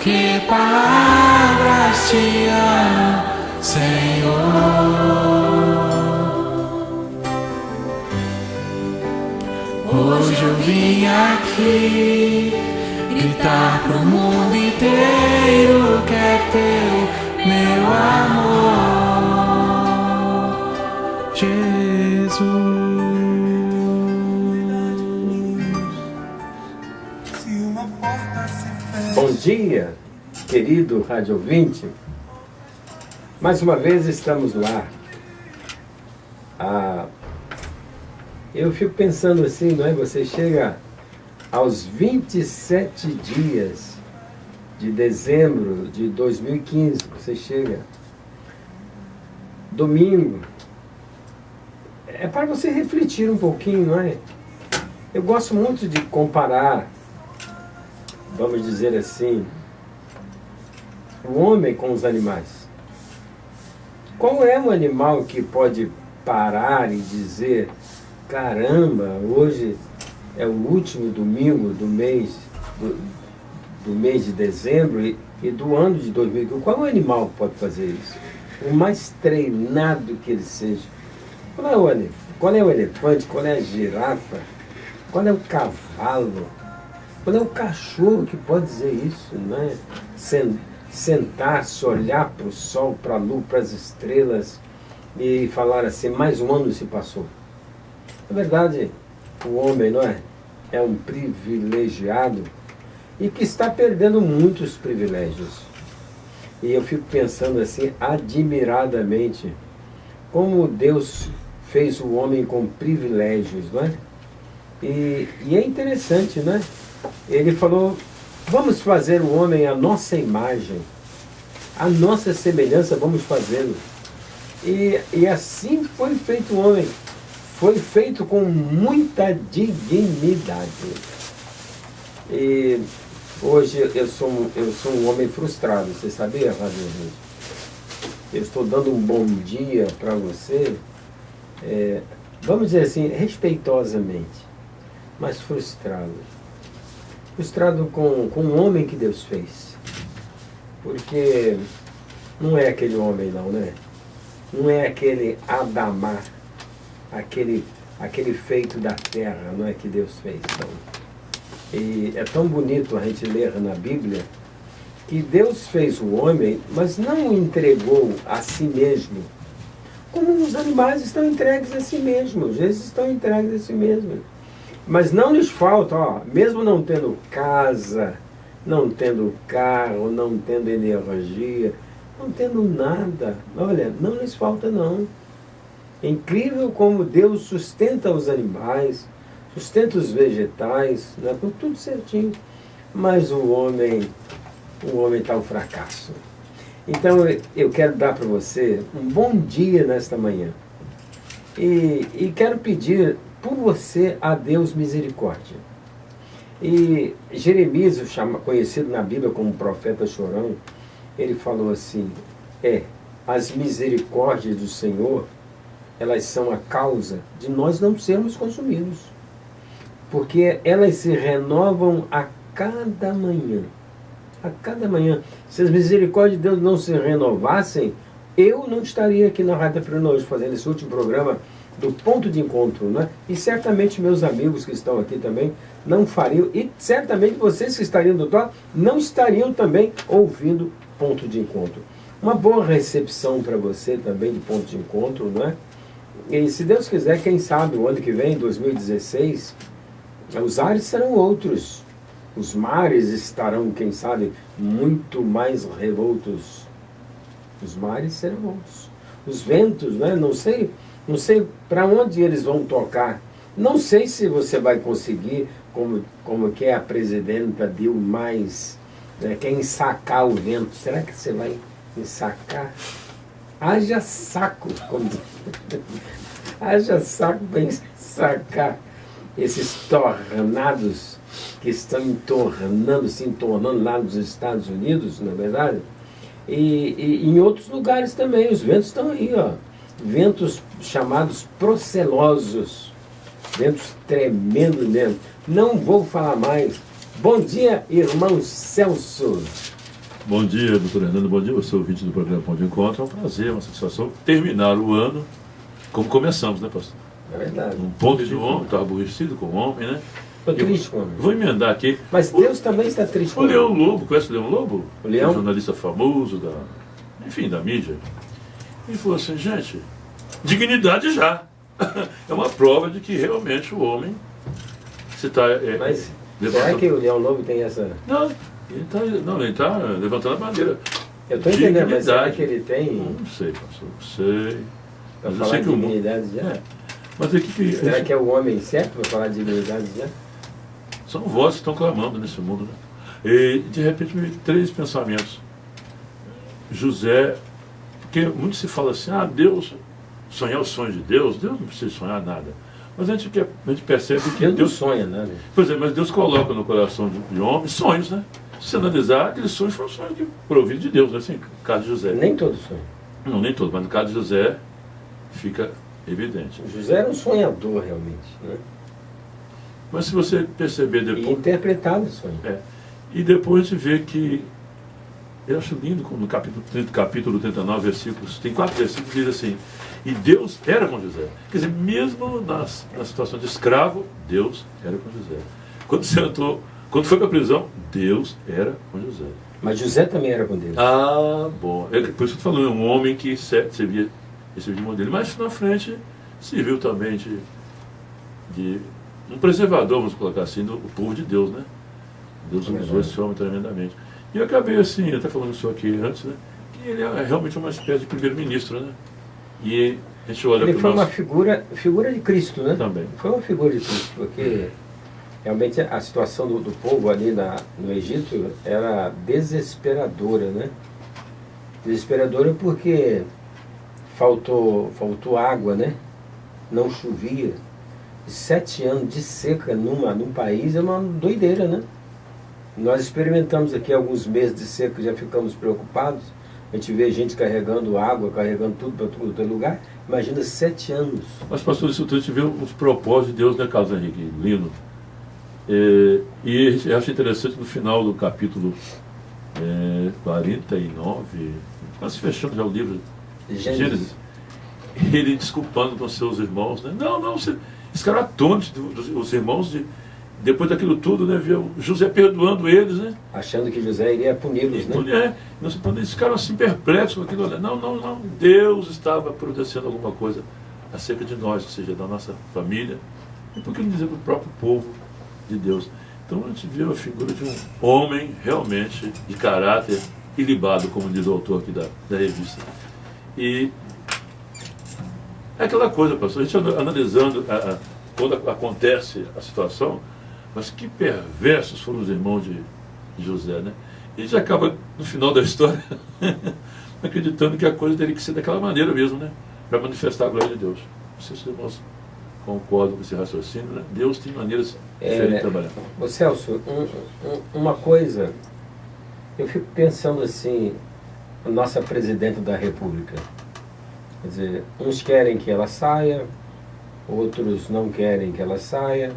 que palavras te amo, Senhor. Hoje eu vim aqui gritar pro mundo inteiro que é teu, meu amor, Jesus. Bom dia, querido rádio ouvinte. Mais uma vez estamos lá. Eu fico pensando assim, não é? Você chega aos 27 dias de dezembro de 2015, você chega domingo. É para você refletir um pouquinho, não é? Eu gosto muito de comparar, vamos dizer assim, o homem com os animais. Qual é um animal que pode parar e dizer: caramba, hoje é o último domingo do mês de dezembro e do ano de 2015. Qual é o animal que pode fazer isso? O mais treinado que ele seja. Qual é o elefante? Qual é a girafa? Qual é o cavalo? Qual é o cachorro que pode dizer isso, né? Sentar-se, olhar para o sol, para a lua, para as estrelas e falar assim: mais um ano se passou. Na verdade, o homem, não é? É um privilegiado e que está perdendo muitos privilégios. E eu fico pensando assim, admiradamente, como Deus fez o homem com privilégios, não é? E é interessante, né? Ele falou: vamos fazer o homem à nossa imagem, a nossa semelhança, vamos fazê-lo. E assim foi feito o homem. Foi feito com muita dignidade. E hoje eu sou um homem frustrado, você sabia, Rádio? Eu estou dando um bom dia para você, vamos dizer assim, respeitosamente, mas frustrado. Frustrado com o homem que Deus fez. Porque não é aquele homem não, né? Não é aquele Adamar, aquele feito da terra, não é, que Deus fez. Não. E é tão bonito a gente ler na Bíblia que Deus fez o homem, mas não o entregou a si mesmo. Como os animais estão entregues a si mesmos, eles estão entregues a si mesmos. Mas não lhes falta, mesmo não tendo casa, não tendo carro, não tendo energia, não tendo nada, olha, não lhes falta não. É incrível como Deus sustenta os animais, sustenta os vegetais, né, com tudo certinho. Mas o homem está um fracasso. Então eu quero dar para você um bom dia nesta manhã. E quero pedir por você a Deus misericórdia. E Jeremias, conhecido na Bíblia como profeta chorão, ele falou assim: as misericórdias do Senhor, elas são a causa de nós não sermos consumidos, porque elas se renovam a cada manhã. A cada manhã. Se as misericórdias de Deus não se renovassem, eu não estaria aqui na Rádio Prena hoje fazendo esse último programa do Ponto de Encontro, né? E certamente meus amigos que estão aqui também não fariam, e certamente vocês que estariam do outro lado não estariam também ouvindo Ponto de Encontro. Uma boa recepção para você também de Ponto de Encontro, não é? E se Deus quiser, quem sabe o ano que vem, 2016, os ares serão outros. Os mares estarão, quem sabe, muito mais revoltos. Os mares serão outros. Os ventos, né? Não sei para onde eles vão tocar. Não sei se você vai conseguir, como que é a presidenta Dilma, né, quer ensacar o vento. Será que você vai ensacar? Haja saco, haja saco para ensacar esses tornados que estão se entornando lá nos Estados Unidos, na verdade, e em outros lugares também. Os ventos estão aí, ventos chamados procelosos, ventos tremendos mesmo. Não vou falar mais. Bom dia, irmão Celso. Bom dia, doutor Hernando, bom dia, eu sou ouvinte do programa Pão de Encontro. É um prazer, uma satisfação terminar o ano como começamos, né, pastor? É verdade. Um ponto de homem, estava aborrecido com o homem, né? Estou triste com o homem. Vou emendar aqui. Mas Deus também está triste com O o Leão homem. Lobo, conhece o Leão Lobo? O Leão? Um jornalista famoso, enfim, da mídia. Ele falou assim, gente, dignidade já. É uma prova de que realmente o homem se está... Mas será que o Leão Lobo tem essa... Não, ele está levantando a bandeira. Eu estou entendendo, mas será Dignidade. que ele tem... Não sei, pastor, não sei. Para Mas eu falar sei de que o mundo... dignidade já? Mas é que Será que é o homem certo para falar de dignidade já? são vozes que estão clamando nesse mundo, né? E de repente me veio 3 pensamentos. José, porque muito se fala assim, Deus, sonhar o sonho de Deus não precisa sonhar nada. Mas a gente percebe que Deus não Deus... sonha, né? Pois é, mas Deus coloca no coração de homem sonhos, né? Se você analisar, aqueles sonhos foram sonhos que providos de Deus, né? Assim, no caso de José. Nem todo sonho. Não, nem todos, mas no caso de José fica evidente. José era um sonhador, realmente. Né? Mas se você perceber E depois... interpretava o sonho. E depois a gente vê que, eu acho lindo, como no capítulo 39, versículos, tem 4 versículos que diz assim, e Deus era com José. Quer dizer, mesmo na situação de escravo, Deus era com José. Quando foi para a prisão, Deus era com José. Mas José também era com Deus. Bom. Por isso que eu estou falando, é um homem que servia esse de modelo. Mas na frente serviu também de um preservador, vamos colocar assim, do povo de Deus, né? Deus usou esse homem tremendamente. E eu acabei assim, até falando isso aqui antes, né? Que ele é realmente uma espécie de primeiro-ministro, né? E a gente olha Ele para foi o nosso... uma figura de Cristo, né? Também. Foi uma figura de Cristo, porque realmente a situação do povo ali no Egito era desesperadora, né? Desesperadora porque faltou água, né? Não chovia. 7 anos de seca num país é uma doideira, né? Nós experimentamos aqui alguns meses de seca, já ficamos preocupados. A gente vê gente carregando água, carregando tudo para todo lugar. Imagina 7 anos. Mas, pastor, isso tudo a gente vê os propósitos de Deus, né, Carlos Henrique? Lindo. E eu acho interessante no final do capítulo 49, quase fechando já o livro Gênesis, ele desculpando com seus irmãos, né? Não, eles ficaram atônitos, os irmãos, depois daquilo tudo, né? Viu José perdoando eles, né? Achando que José iria puni-los, né? Eles ficaram assim perplexos com aquilo. Não, Deus estava protegendo alguma coisa acerca de nós, ou seja, da nossa família, e por que não dizer do próprio povo de Deus? Então a gente viu a figura de um homem realmente de caráter ilibado, como diz o autor aqui da revista. E é aquela coisa, pastor, a gente analisando quando acontece a situação, mas que perversos foram os irmãos de José, né? E a gente acaba, no final da história, acreditando que a coisa teria que ser daquela maneira mesmo, né? Para manifestar a glória de Deus. Não sei se os irmãos concordam com esse raciocínio, né? Deus tem maneiras diferentes de trabalhar. Ô Celso, uma coisa, eu fico pensando assim, a nossa presidente da República, quer dizer, uns querem que ela saia, outros não querem que ela saia,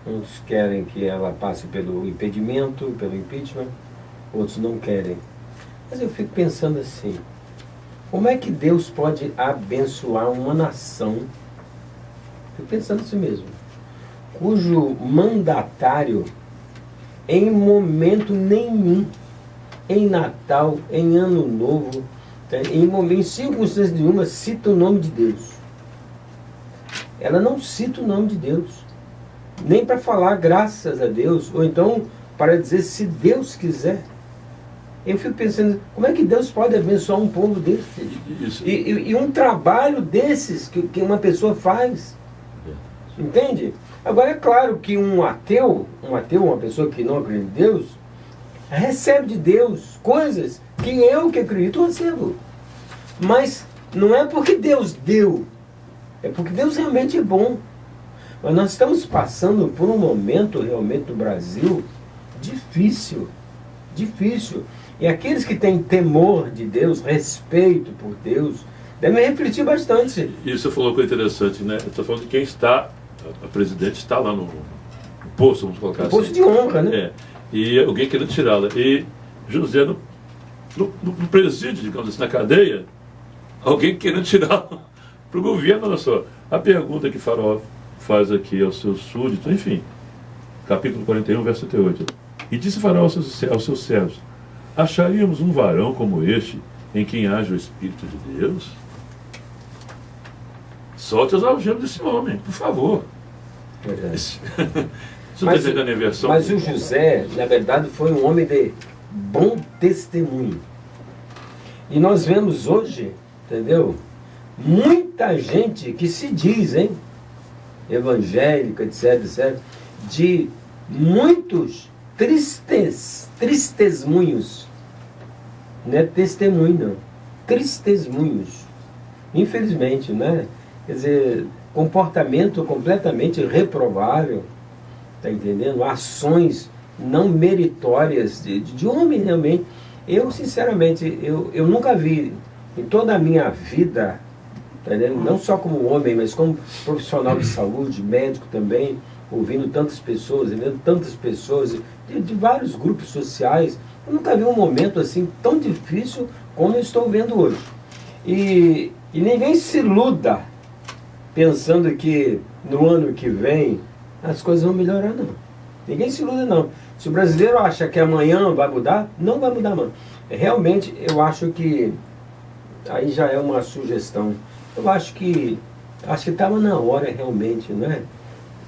uns querem que ela passe pelo impedimento, pelo impeachment, outros não querem. Mas eu fico pensando assim, como é que Deus pode abençoar uma nação, fico pensando assim mesmo, cujo mandatário, em momento nenhum, em Natal, em Ano Novo, em circunstância nenhuma, cita o nome de Deus. Ela não cita o nome de Deus, nem para falar graças a Deus, ou então para dizer se Deus quiser. Eu fico pensando, como é que Deus pode abençoar um povo desse? E um trabalho desses que uma pessoa faz. Entende? Agora é claro que um ateu, uma pessoa que não acredita em Deus, recebe de Deus coisas que eu que acredito recebo. Mas não é porque Deus deu, é porque Deus realmente é bom. Mas nós estamos passando por um momento realmente no Brasil difícil. E aqueles que têm temor de Deus, respeito por Deus, devem refletir bastante. Isso você falou uma coisa interessante, né? Eu estou falando de quem está, a presidente está lá no posto, vamos colocar assim. Posto de honra, né? E alguém querendo tirá-la. E José, no presídio, digamos assim, na cadeia, alguém querendo tirar para o governo. Olha só, a pergunta que Faraó faz aqui aos seus súditos, enfim, capítulo 41, verso 38. E disse Faraó aos seus servos: acharíamos um varão como este, em quem haja o Espírito de Deus? Solte as algemas desse homem, por favor. Isso não está entendendo a inversão? Mas o José, na verdade, foi um homem de bom testemunho. E nós vemos hoje, entendeu? Muita gente que se diz, hein? Evangélica, etc, etc, de muitos testemunhos. Não é testemunho, não. Testemunhos. Infelizmente, né? Quer dizer, comportamento completamente reprovável, tá entendendo? Ações não meritórias de homem realmente. Eu, sinceramente, eu nunca vi em toda a minha vida, tá entendendo? Não só como homem, mas como profissional de saúde, médico também, ouvindo tantas pessoas, vendo tantas pessoas de vários grupos sociais. Eu nunca vi um momento assim tão difícil como eu estou vendo hoje. E ninguém se iluda pensando que no ano que vem as coisas vão melhorar, não. Ninguém se iluda, não. Se o brasileiro acha que amanhã vai mudar, não vai mudar, mano. Realmente, eu acho que aí já é uma sugestão. Eu acho que estava na hora realmente, né,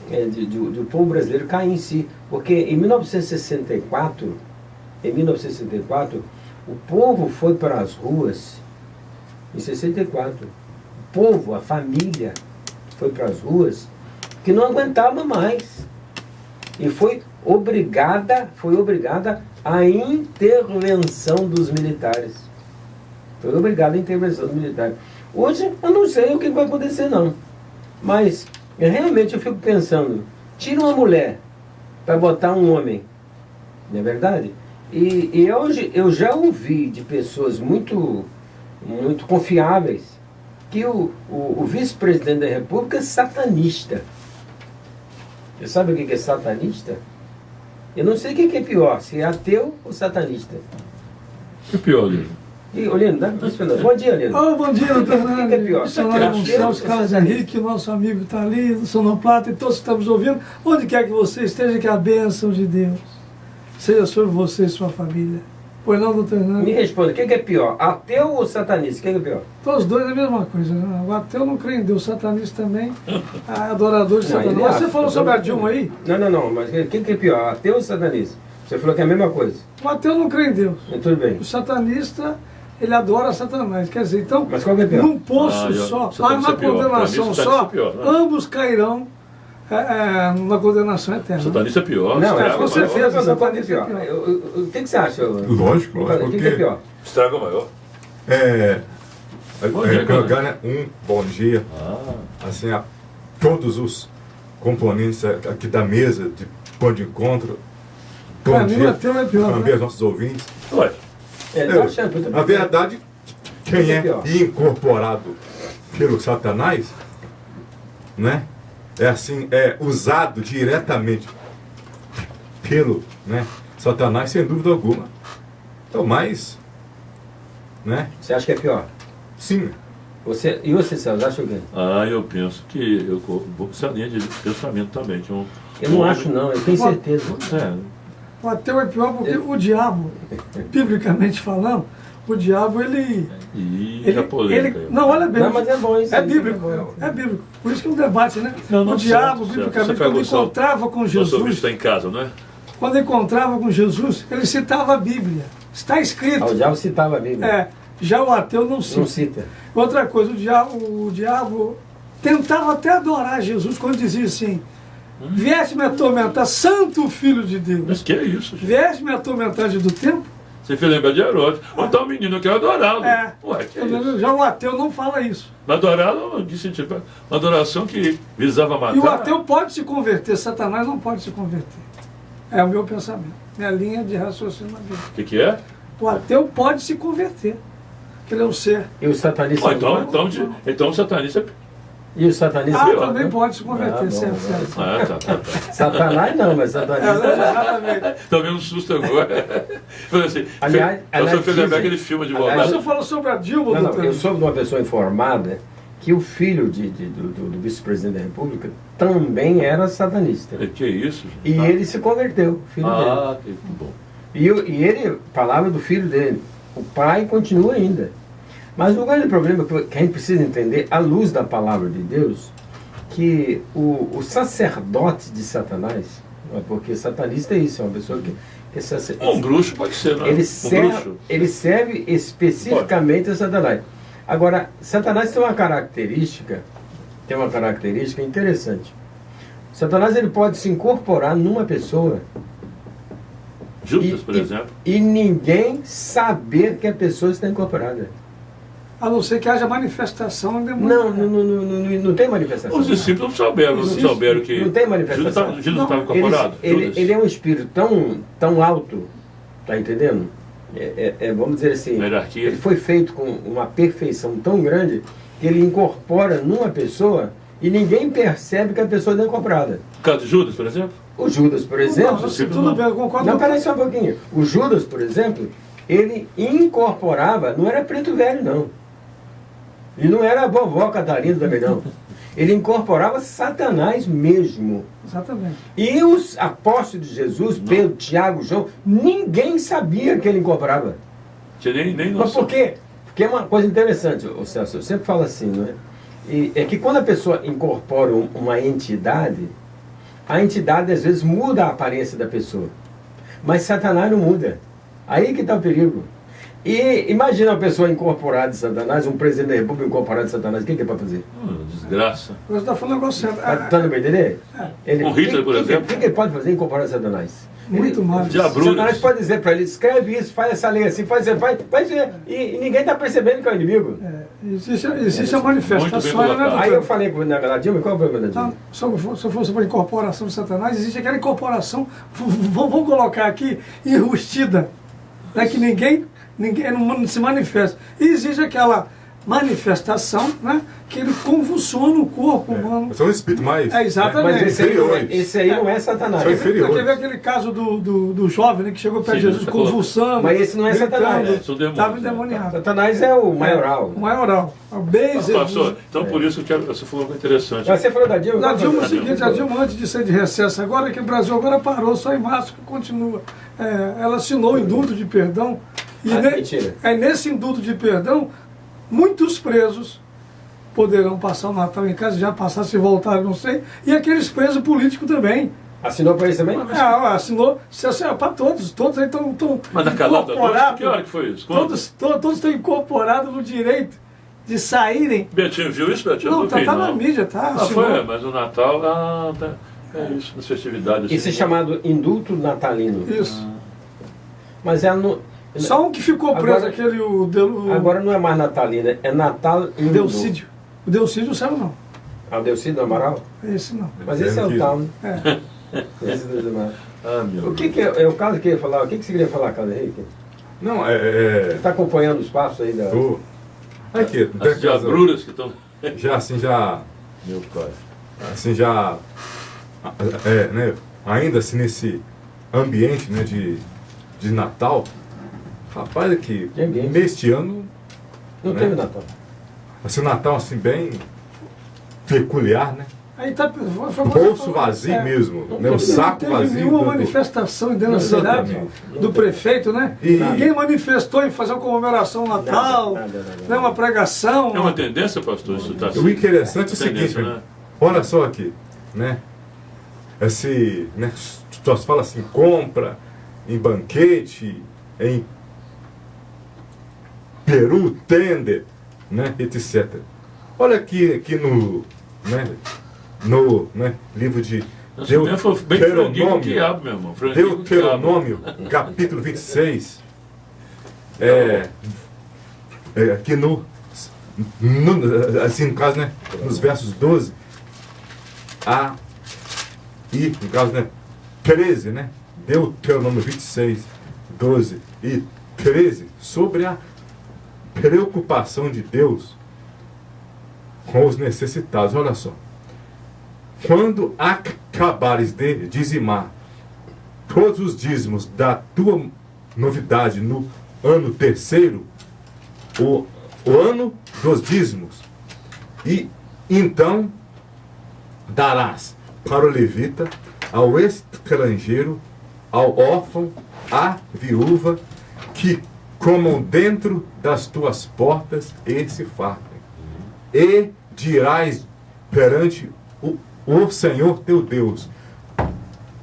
de o povo brasileiro cair em si. Porque em 1964, o povo foi para as ruas, em 64. O povo, a família, foi para as ruas, que não aguentava mais. E foi obrigada à intervenção dos militares. Foi obrigada à intervenção dos militares. Hoje, eu não sei o que vai acontecer, não. Mas, realmente, eu fico pensando, tira uma mulher para botar um homem, não é verdade? E hoje eu já ouvi de pessoas muito confiáveis que o vice-presidente da República é satanista. Você sabe o que é satanista? Eu não sei o que é pior, se é ateu ou satanista. O que é pior, Lino? Olino, dá para bom dia, Olino. Oh, bom dia, doutor Fernando. O que é pior? Missionário Gonçalves, Carlos Henrique, o nosso amigo está ali, do Sonoplata, e todos que estamos ouvindo. Onde quer que você esteja, que a bênção de Deus seja sobre você e sua família. Pois não, doutor Fernando? Me responda, o que é pior, ateu ou satanista? O que é pior? Todos dois é a mesma coisa. Né? O ateu não crê em Deus, o satanista também, adorador de Satanás. Mas você falou sobre a Dilma aí? Não, mas o que é pior, ateu ou satanista? Você falou que é a mesma coisa. O ateu não crê em Deus. Tudo bem. O satanista, ele adora Satanás. Quer dizer, então, mas qual que é pior? num poço só, na condenação só, ambos cairão numa condenação eterna. Satanista é pior. Não, com certeza, o satanista é pior. O que você acha? Lógico, O que é pior? Estrago maior. Bom dia, assim, a todos os componentes aqui da mesa de Pão de Encontro. Bom dia também aos nossos ouvintes. Na verdade, quem é incorporado pelo Satanás, né, é usado diretamente pelo, né, Satanás, sem dúvida alguma. Então, mais, né? Você acha que é pior? Sim. E você, Celso, acha o quê? Eu penso que eu vou com essa linha de pensamento também. Eu não acho, não, eu tenho certeza. O ateu é pior porque o diabo, biblicamente falando, o diabo ele não, olha bem. Não, mas é bom isso. É bíblico. É bíblico. Por isso que é um debate, né? O diabo, biblicamente, quando encontrava com Jesus. Está em casa, não é? Quando encontrava com Jesus, ele citava a Bíblia. Está escrito. O diabo citava a Bíblia. Já o ateu não cita. Não cita. Outra coisa, o diabo tentava até adorar Jesus quando dizia assim: vieste me atormentar, santo filho de Deus. Mas que é isso, gente? Vieste me atormentar do tempo. Você fez lembrar de Herodes. Ou então o menino quer adorá-lo. Ué, que é isso? Já o ateu não fala isso. Mas adorá-lo, de sentido, uma adoração que visava matar. E o ateu pode se converter, Satanás não pode se converter. É o meu pensamento, minha linha de raciocínio na vida. O que é? O ateu pode se converter, porque ele é um ser. E o satanista Então o satanista E o satanista... também pode se converter, certo. Tá. Satanás não, mas satanista... Exatamente. Tomei um susto agora. Falei assim, Aliás, eu fui lembrar dizem- aquele filme de aliás, Voltaire. Você falou sobre a Dilma, Não, doutor. eu soube de uma pessoa informada que o filho do vice-presidente da República também era satanista. Que isso, gente? E ele se converteu, o filho dele. Que bom. E ele, palavra do filho dele, o pai continua ainda. Mas o grande problema que a gente precisa entender, à luz da palavra de Deus, que o sacerdote de Satanás, porque satanista é isso, é uma pessoa que é Um bruxo pode ser, não é? ele serve especificamente a Satanás. Agora, Satanás tem uma característica interessante. Satanás ele pode se incorporar numa pessoa Judas, por exemplo. e ninguém saber que a pessoa está incorporada. A não ser que haja manifestação do demônio. Não tem manifestação. Os discípulos não souberam que Não tem manifestação. Judas estava incorporado. Ele é um espírito tão alto, tá entendendo? Vamos dizer assim, Hierarquia. ele foi feito com uma perfeição tão grande que ele incorpora numa pessoa e ninguém percebe que a pessoa está incorporada. No caso de Judas, por exemplo? O Judas, por exemplo... Tudo bem, eu concordo. Não, peraí só um pouquinho. O Judas, por exemplo, ele incorporava, não era preto velho, não. E não era a vovó Catarina também, não. Ele incorporava Satanás mesmo. Exatamente. E os apóstolos de Jesus, Pedro, Tiago, João, ninguém sabia que ele incorporava. Tinha nem Mas noção. por quê? Porque é uma coisa interessante, ô Celso, eu sempre falo assim, não é? E é que quando a pessoa incorpora uma entidade, a entidade às vezes muda a aparência da pessoa. Mas Satanás não muda. Aí que está o perigo. E imagina uma pessoa incorporada de Satanás, um presidente da República incorporado de Satanás, o que ele pode fazer? Desgraça. Você está falando um negócio certo. Está dando para entender? O Hitler, por exemplo. O que ele pode fazer incorporado de Satanás? Muito mais. Satanás pode dizer para ele, escreve isso, faz essa lei assim, faz ver. E ninguém está percebendo que é o inimigo. Existe a manifestação, né? Aí eu falei com a Dilma, qual é o problema da Dilma? Se fosse para a incorporação de Satanás, existe aquela incorporação, vamos colocar aqui, enrustida, né, que ninguém não se manifesta. E existe aquela manifestação, né, que ele convulsiona o corpo humano. São espíritos mais... Exatamente. Mas esse aí não é Satanás. São inferiores. Quer ver aquele caso do jovem, né, que chegou perto de Jesus convulsando. Mas esse não é Satanás. Estava endemoniado. Satanás é o maioral. O maioral. Pastor, então por isso que você falou uma coisa interessante. Mas você falou da Dilma? Da Dilma é o seguinte, a Dilma antes de ser de recesso agora, que o Brasil agora parou, só em março que continua. Ela assinou o indulto de perdão. E mentira. Nesse indulto de perdão, muitos presos poderão passar o Natal em casa, já passaram, se voltaram, não sei, e aqueles presos políticos também. Assinou para isso também? Assinou para todos aí estão Mas na calada da noite, que hora que foi isso? Todos estão incorporados no direito de saírem. Betinho viu isso, Betinho? Não, tá na mídia, tá? Foi, mas o Natal, é isso, nas festividades. Isso é chamado indulto natalino. Isso. Mas ela não... Só um que ficou preso, agora, agora não é mais natalina, é Natal indulto. Delcídio. O Delcídio saiu não. Ah, o Delcídio Amaral? Esse não. Mas esse é o tal, né? Esse do Amaral. O que é o caso que eu ia falar? O que você queria falar, Carlos Henrique? Não, Você está acompanhando os passos aí da... Aqui, as diabruras que estão... Meu pai. Assim, já... né, ainda assim, nesse ambiente, né, de Natal, rapaz, aqui, neste ano... Não teve Natal. Assim, um Natal, assim, bem peculiar, né? Aí tá, bolso vazio mesmo, né? O saco vazio. Não teve nenhuma manifestação dentro da cidade do prefeito, né? Ninguém manifestou em fazer uma comemoração Natal, né? Uma pregação. É uma tendência, pastor? Isso tá o interessante é o seguinte, né? Olha só aqui, né? Esse, né? Só se fala assim, compra, em banquete, em peru, tender, né? Etc. Olha aqui no... né, livro de Deuteronômio, capítulo 26, aqui assim, no caso, né, nos versos 12 e no caso, né, 13, né, Deuteronômio 26, 12 e 13, sobre a preocupação de Deus com os necessitados. Olha só. Quando acabares de dizimar todos os dízimos da tua novidade no ano terceiro, o ano dos dízimos, e então darás para o levita, ao estrangeiro, ao órfão, à viúva, que comam dentro das tuas portas e se fartem. E dirás perante o Senhor teu Deus: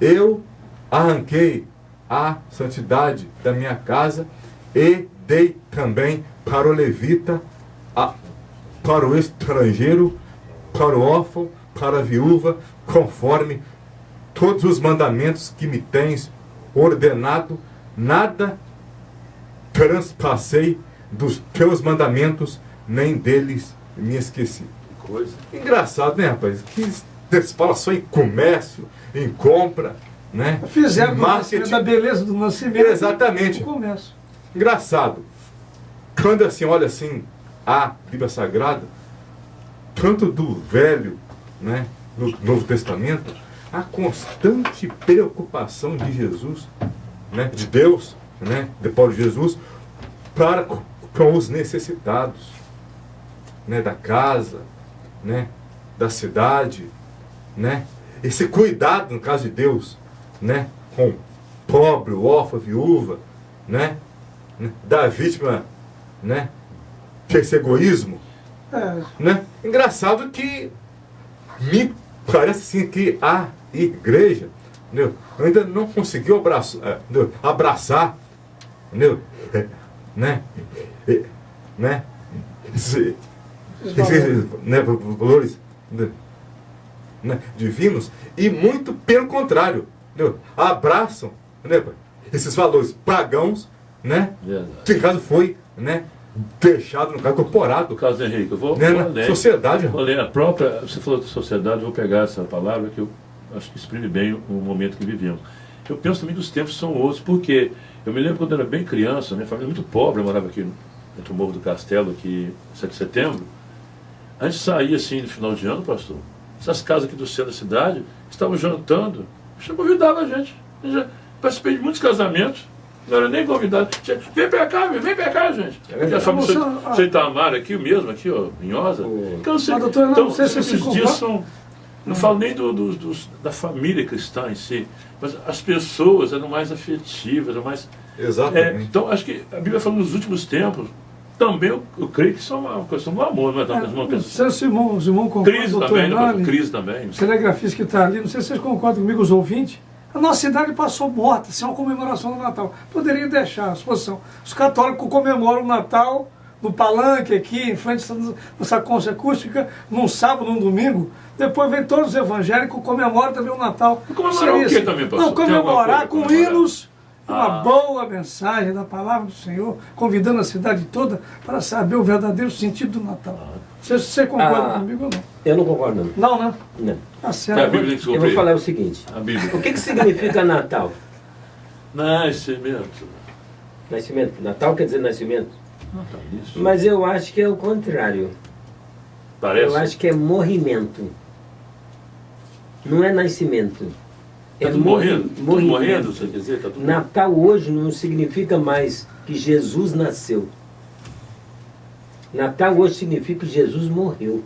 eu arranquei a santidade da minha casa e dei também para o levita, para o estrangeiro, para o órfão, para a viúva, conforme todos os mandamentos que me tens ordenado. Nada transpassei dos teus mandamentos, nem deles me esqueci. Que coisa. Engraçado, né, rapaz? Que você fala só em comércio, em compra, né? Fizeram marketing da beleza do nascimento. Exatamente. No comércio. Engraçado. Quando assim, olha assim, a Bíblia Sagrada, tanto do Velho, né, no Novo Testamento, a constante preocupação de Jesus, né, de Deus, né, depois de Jesus, para com os necessitados, né, da casa, né, da cidade, né, esse cuidado, no caso de Deus, né, com o pobre, o órfão, a viúva, né, da vítima, né, esse egoísmo, né. Engraçado que me parece assim que a igreja, entendeu, ainda não conseguiu abraçar, entendeu, né, esses valores, né, divinos, e muito pelo contrário, entendeu, abraçam, né, esses valores pagãos, né, que no caso foi, né, deixado, no caso, incorporado. No caso do Henrique, eu vou na sociedade. Vou ler a própria, você falou de sociedade, eu vou pegar essa palavra que eu acho que exprime bem o momento que vivemos. Eu penso também que os tempos são outros, porque eu me lembro quando eu era bem criança, minha família muito pobre, eu morava aqui entre o Morro do Castelo, aqui 7 de setembro. A gente saía assim no final de ano, pastor. Essas casas aqui do centro da cidade estavam jantando, convidava a gente. Eu já participei de muitos casamentos. Não era nem convidado. Vem pra cá, gente. Porque a família de Itamar aqui, o mesmo, aqui, ó, Minhosa. Não sei se esses dias são. Não falo nem da família cristã em si, mas as pessoas eram mais afetivas, eram mais. Exatamente. Então, acho que a Bíblia fala nos últimos tempos, também eu creio que são uma questão do amor, não é tanto uma questão. Seu Simão concorda, crise também, né? Crise também. O cinegrafista que está ali, não sei se vocês concordam comigo, os ouvintes. A nossa cidade passou morta, sem uma comemoração do Natal. Poderia deixar a exposição. Os católicos comemoram o Natal no palanque aqui, em frente à saconcha acústica, num sábado, num domingo. Depois vem todos os evangélicos, comemoram também o Natal. E comemorar o quê também, pastor? Não, comemorar com hinos, uma boa mensagem da palavra do Senhor, convidando a cidade toda para saber o verdadeiro sentido do Natal. Você concorda comigo ou não? Eu não concordo, não. Não, né? Não. Tá certo. Eu vou falar o seguinte. A Bíblia. O que significa Natal? Nascimento. Nascimento. Natal quer dizer nascimento? Natal, isso. Mas eu acho que é o contrário. Parece? Eu acho que é morrimento. Não é nascimento. Tá tudo morrendo? Tudo morrendo, você quer dizer? Tá tudo... Natal hoje não significa mais que Jesus nasceu. Natal hoje significa que Jesus morreu.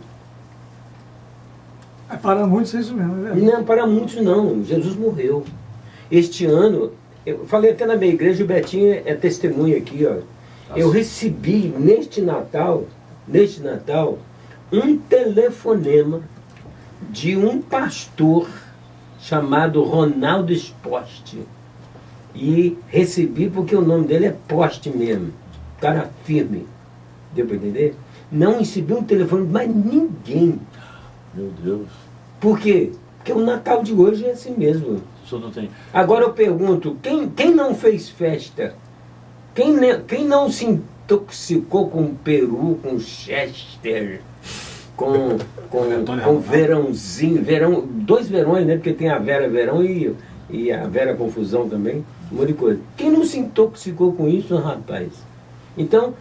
Para muitos é isso mesmo, é verdade. Não, para muitos não. Jesus morreu. Este ano, eu falei até na minha igreja, o Betinho é testemunha aqui, ó. Eu recebi neste Natal, um telefonema de um pastor chamado Ronaldo Esposte. E recebi porque o nome dele é Poste mesmo. Cara firme. Deu para entender? Não recebi um telefone de mais ninguém. Meu Deus. Por quê? Porque o Natal de hoje é assim mesmo. O senhor não tem... Agora eu pergunto, quem não fez festa? Quem não se intoxicou com peru, com Chester, com verãozinho, dois verões, né? Porque tem a Vera Verão e a Vera Confusão também, um monte de coisa. Quem não se intoxicou com isso, rapaz? Então,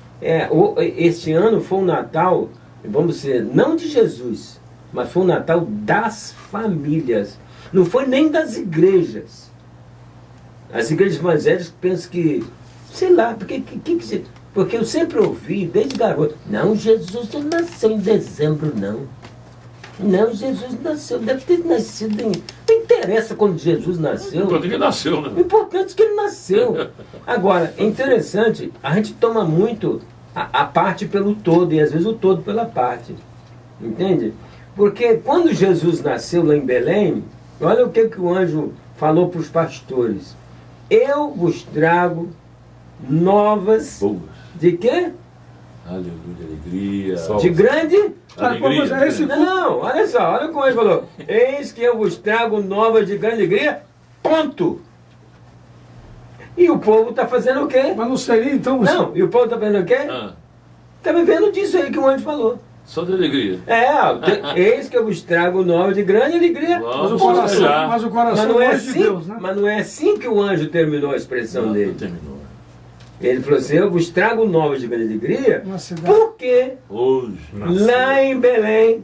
este ano foi um Natal vamos dizer, não de Jesus, mas foi um Natal das famílias. Não foi nem das igrejas. As igrejas evangélicas pensam que, sei lá, porque eu sempre ouvi, desde garoto, não, Jesus não nasceu em dezembro, não. Não, Jesus nasceu, deve ter nascido em... Não interessa quando Jesus nasceu. O importante é que nasceu, né? O importante é que ele nasceu. Agora, é interessante, a gente toma muito a parte pelo todo, e às vezes o todo pela parte. Entende? Porque quando Jesus nasceu lá em Belém, olha o que o anjo falou para os pastores. Eu vos trago novas... Boas. De quê? Aleluia, alegria. De grande... Alegria. Não, olha só, olha como ele falou. Eis que eu vos trago novas de grande alegria, ponto. E o povo está fazendo o quê? Mas não seria então... Não, e o povo está fazendo o quê? Está vivendo disso aí que o anjo falou. Só de alegria. Eis que eu vos trago novas de grande alegria. Mas o Vamos coração, celebrar. mas o coração Mas não é longe de assim, Deus, né? mas não é assim que o anjo terminou a expressão Não dele. terminou. Ele falou assim, eu vos trago novas de grande alegria, Uma cidade. porque Hoje. lá em Belém,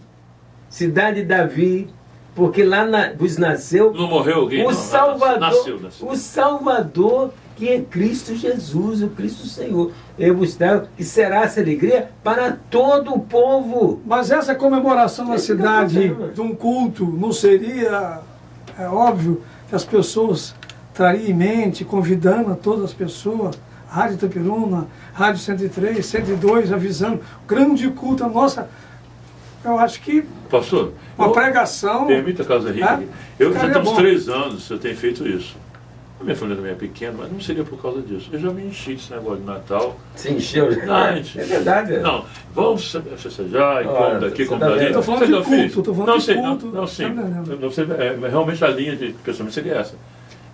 cidade de Davi, porque lá vos nasceu Não morreu alguém? o não. Salvador, Nasceu. o Salvador, que é Cristo Jesus, o Cristo Senhor. Eu vos trago, que será essa alegria para todo o povo. Mas essa comemoração na cidade de um culto não seria, é óbvio, que as pessoas trariam em mente, convidando a todas as pessoas, Rádio Itaperuna, Rádio 103, 102, avisando, grande culto, a nossa, eu acho que Pastor, uma pregação... permita, Carlos Henrique. É? Eu já Ficaria temos bom. 3 anos que eu tenho feito isso. A minha família também é pequena, mas não seria por causa disso. Eu já me enchi desse negócio de Natal. Se encheu. Não, gente. É verdade. Não, vamos festejar e Olha, como daqui, você como tá dali. vendo? Tô falando Sabe de o que eu fiz? culto, tô falando não, de sei, culto. Não, sim. Tá entendendo? Não, você, realmente a linha de pensamento seria essa.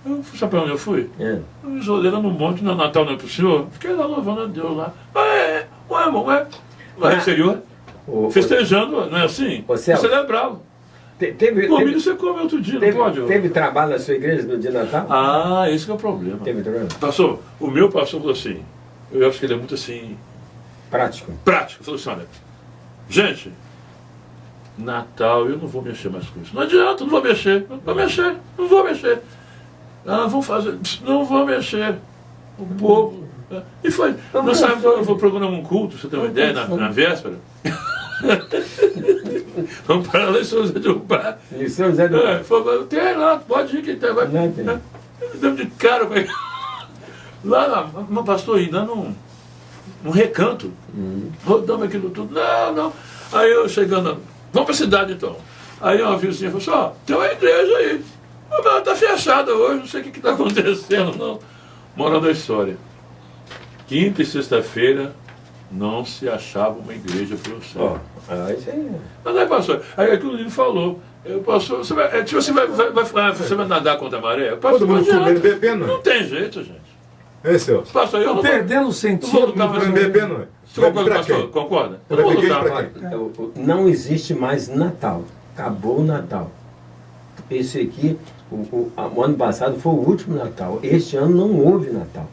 Eu, sabe para onde eu fui? É. Eu me isolei lá no monte, no Natal não é pro senhor. Fiquei lá louvando a Deus lá. Ué, irmão, lá no exterior, festejando, não é assim? Ô, Celso, Celebrava. Teve, O milho você come outro dia, não pode? teve trabalho na sua igreja no dia de Natal? Ah, esse que é o problema. Teve trabalho? Pastor, o meu pastor falou assim, eu acho que ele é muito assim, Prático. prático. Falou assim, olha, gente, Natal eu não vou mexer mais com isso. Não adianta, não vou mexer. Não vou mexer. Ah, vamos fazer. Não vou mexer. O povo. E foi. Nós saímos, eu vou programar um culto, você tem uma ideia, na véspera. Vamos para lá em São José do Pará. E São José do Falou, tem lá, pode ir que tem. Vai. Não tem. Deu de cara com ele. Lá, mas pastor, ainda num recanto. Rodamos aquilo tudo. Não. Aí eu chegando, vamos para a cidade então. Aí uma vizinha falou assim, ó, tem uma igreja aí. Mas ela está fechada hoje, não sei o que está acontecendo, não. Moral da história. Quinta e sexta-feira não se achava uma igreja para o céu. Isso aí. Mas aí, pastor, aí aquilo ele falou. Pastor, você vai, tipo, você vai nadar contra a maré? Pastor, Todo mundo não adianta. comendo e bebendo. Não tem jeito, gente. É, Celso. Pastor, eu não vou, Perdendo o não vou sentido. lutar mais. Comendo e bebendo. Você concorda, pastor? Concorda? Eu não vou lutar mais. Não existe mais Natal. Acabou o Natal. Esse aqui, o ano passado foi o último Natal. Este ano não houve Natal.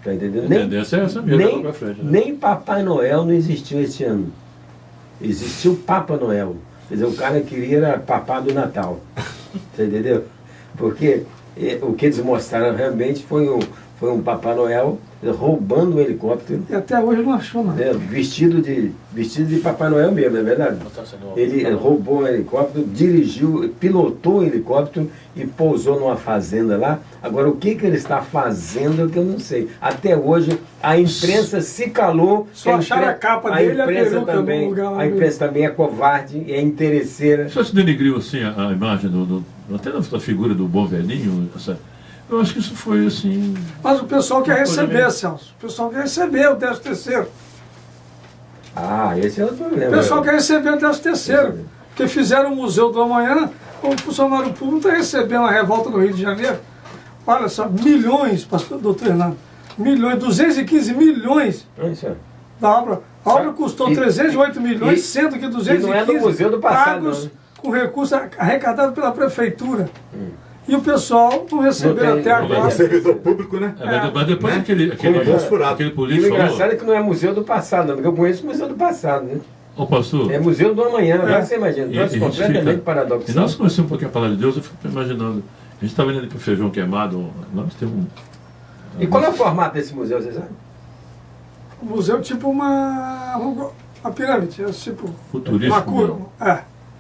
Tá entendendo? A tendência é essa mesmo, nem, pra frente, né? nem Papai Noel não existiu este ano. Existiu Papa Noel. Quer dizer, o cara queria era Papá do Natal. Você entendeu? Porque o que eles mostraram realmente foi um Papai Noel roubando um helicóptero. E até hoje não achou nada. Vestido de Papai Noel mesmo, é verdade? Ele roubou um helicóptero, dirigiu, pilotou o helicóptero e pousou numa fazenda lá. Agora, o que ele está fazendo é que eu não sei. Até hoje, a imprensa se calou. Só acharam a capa dele e a peruca no lugar lá A imprensa também é covarde, é interesseira. Só se denegriu assim a imagem até da figura do bom velhinho. Eu acho que isso foi assim. Mas o pessoal quer Uma coisa receber, meio- Celso. O pessoal quer receber o 13º. Esse é o problema. O pessoal quer receber o 13º. Porque fizeram o Museu do Amanhã, o funcionário público está recebendo a revolta no Rio de Janeiro. Olha só, milhões, pastor doutor Hernando, milhões, 215 milhões Isso é. da obra. A obra custou E- 308 milhões, e- sendo que e 215 não é do museu do passado, pagos não. com recursos arrecadados pela prefeitura. E o pessoal não recebeu Não tem- até não É um agora. servidor público, né? Mas depois Né? aquele Com bolso furado. aquele E o político falou. engraçado é que não é museu do passado, não, porque eu conheço o museu do passado, né? Ô pastor, É museu do amanhã, agora você imagina, E- troço e a gente completamente fica- paradoxal. e nós conhecemos um pouquinho a palavra de Deus, eu fico imaginando. A gente estava indo ali para o feijão queimado, nós temos um. E qual é o formato desse museu, você sabe? O museu tipo uma pirâmide, é tipo Futurístico uma curva. mesmo.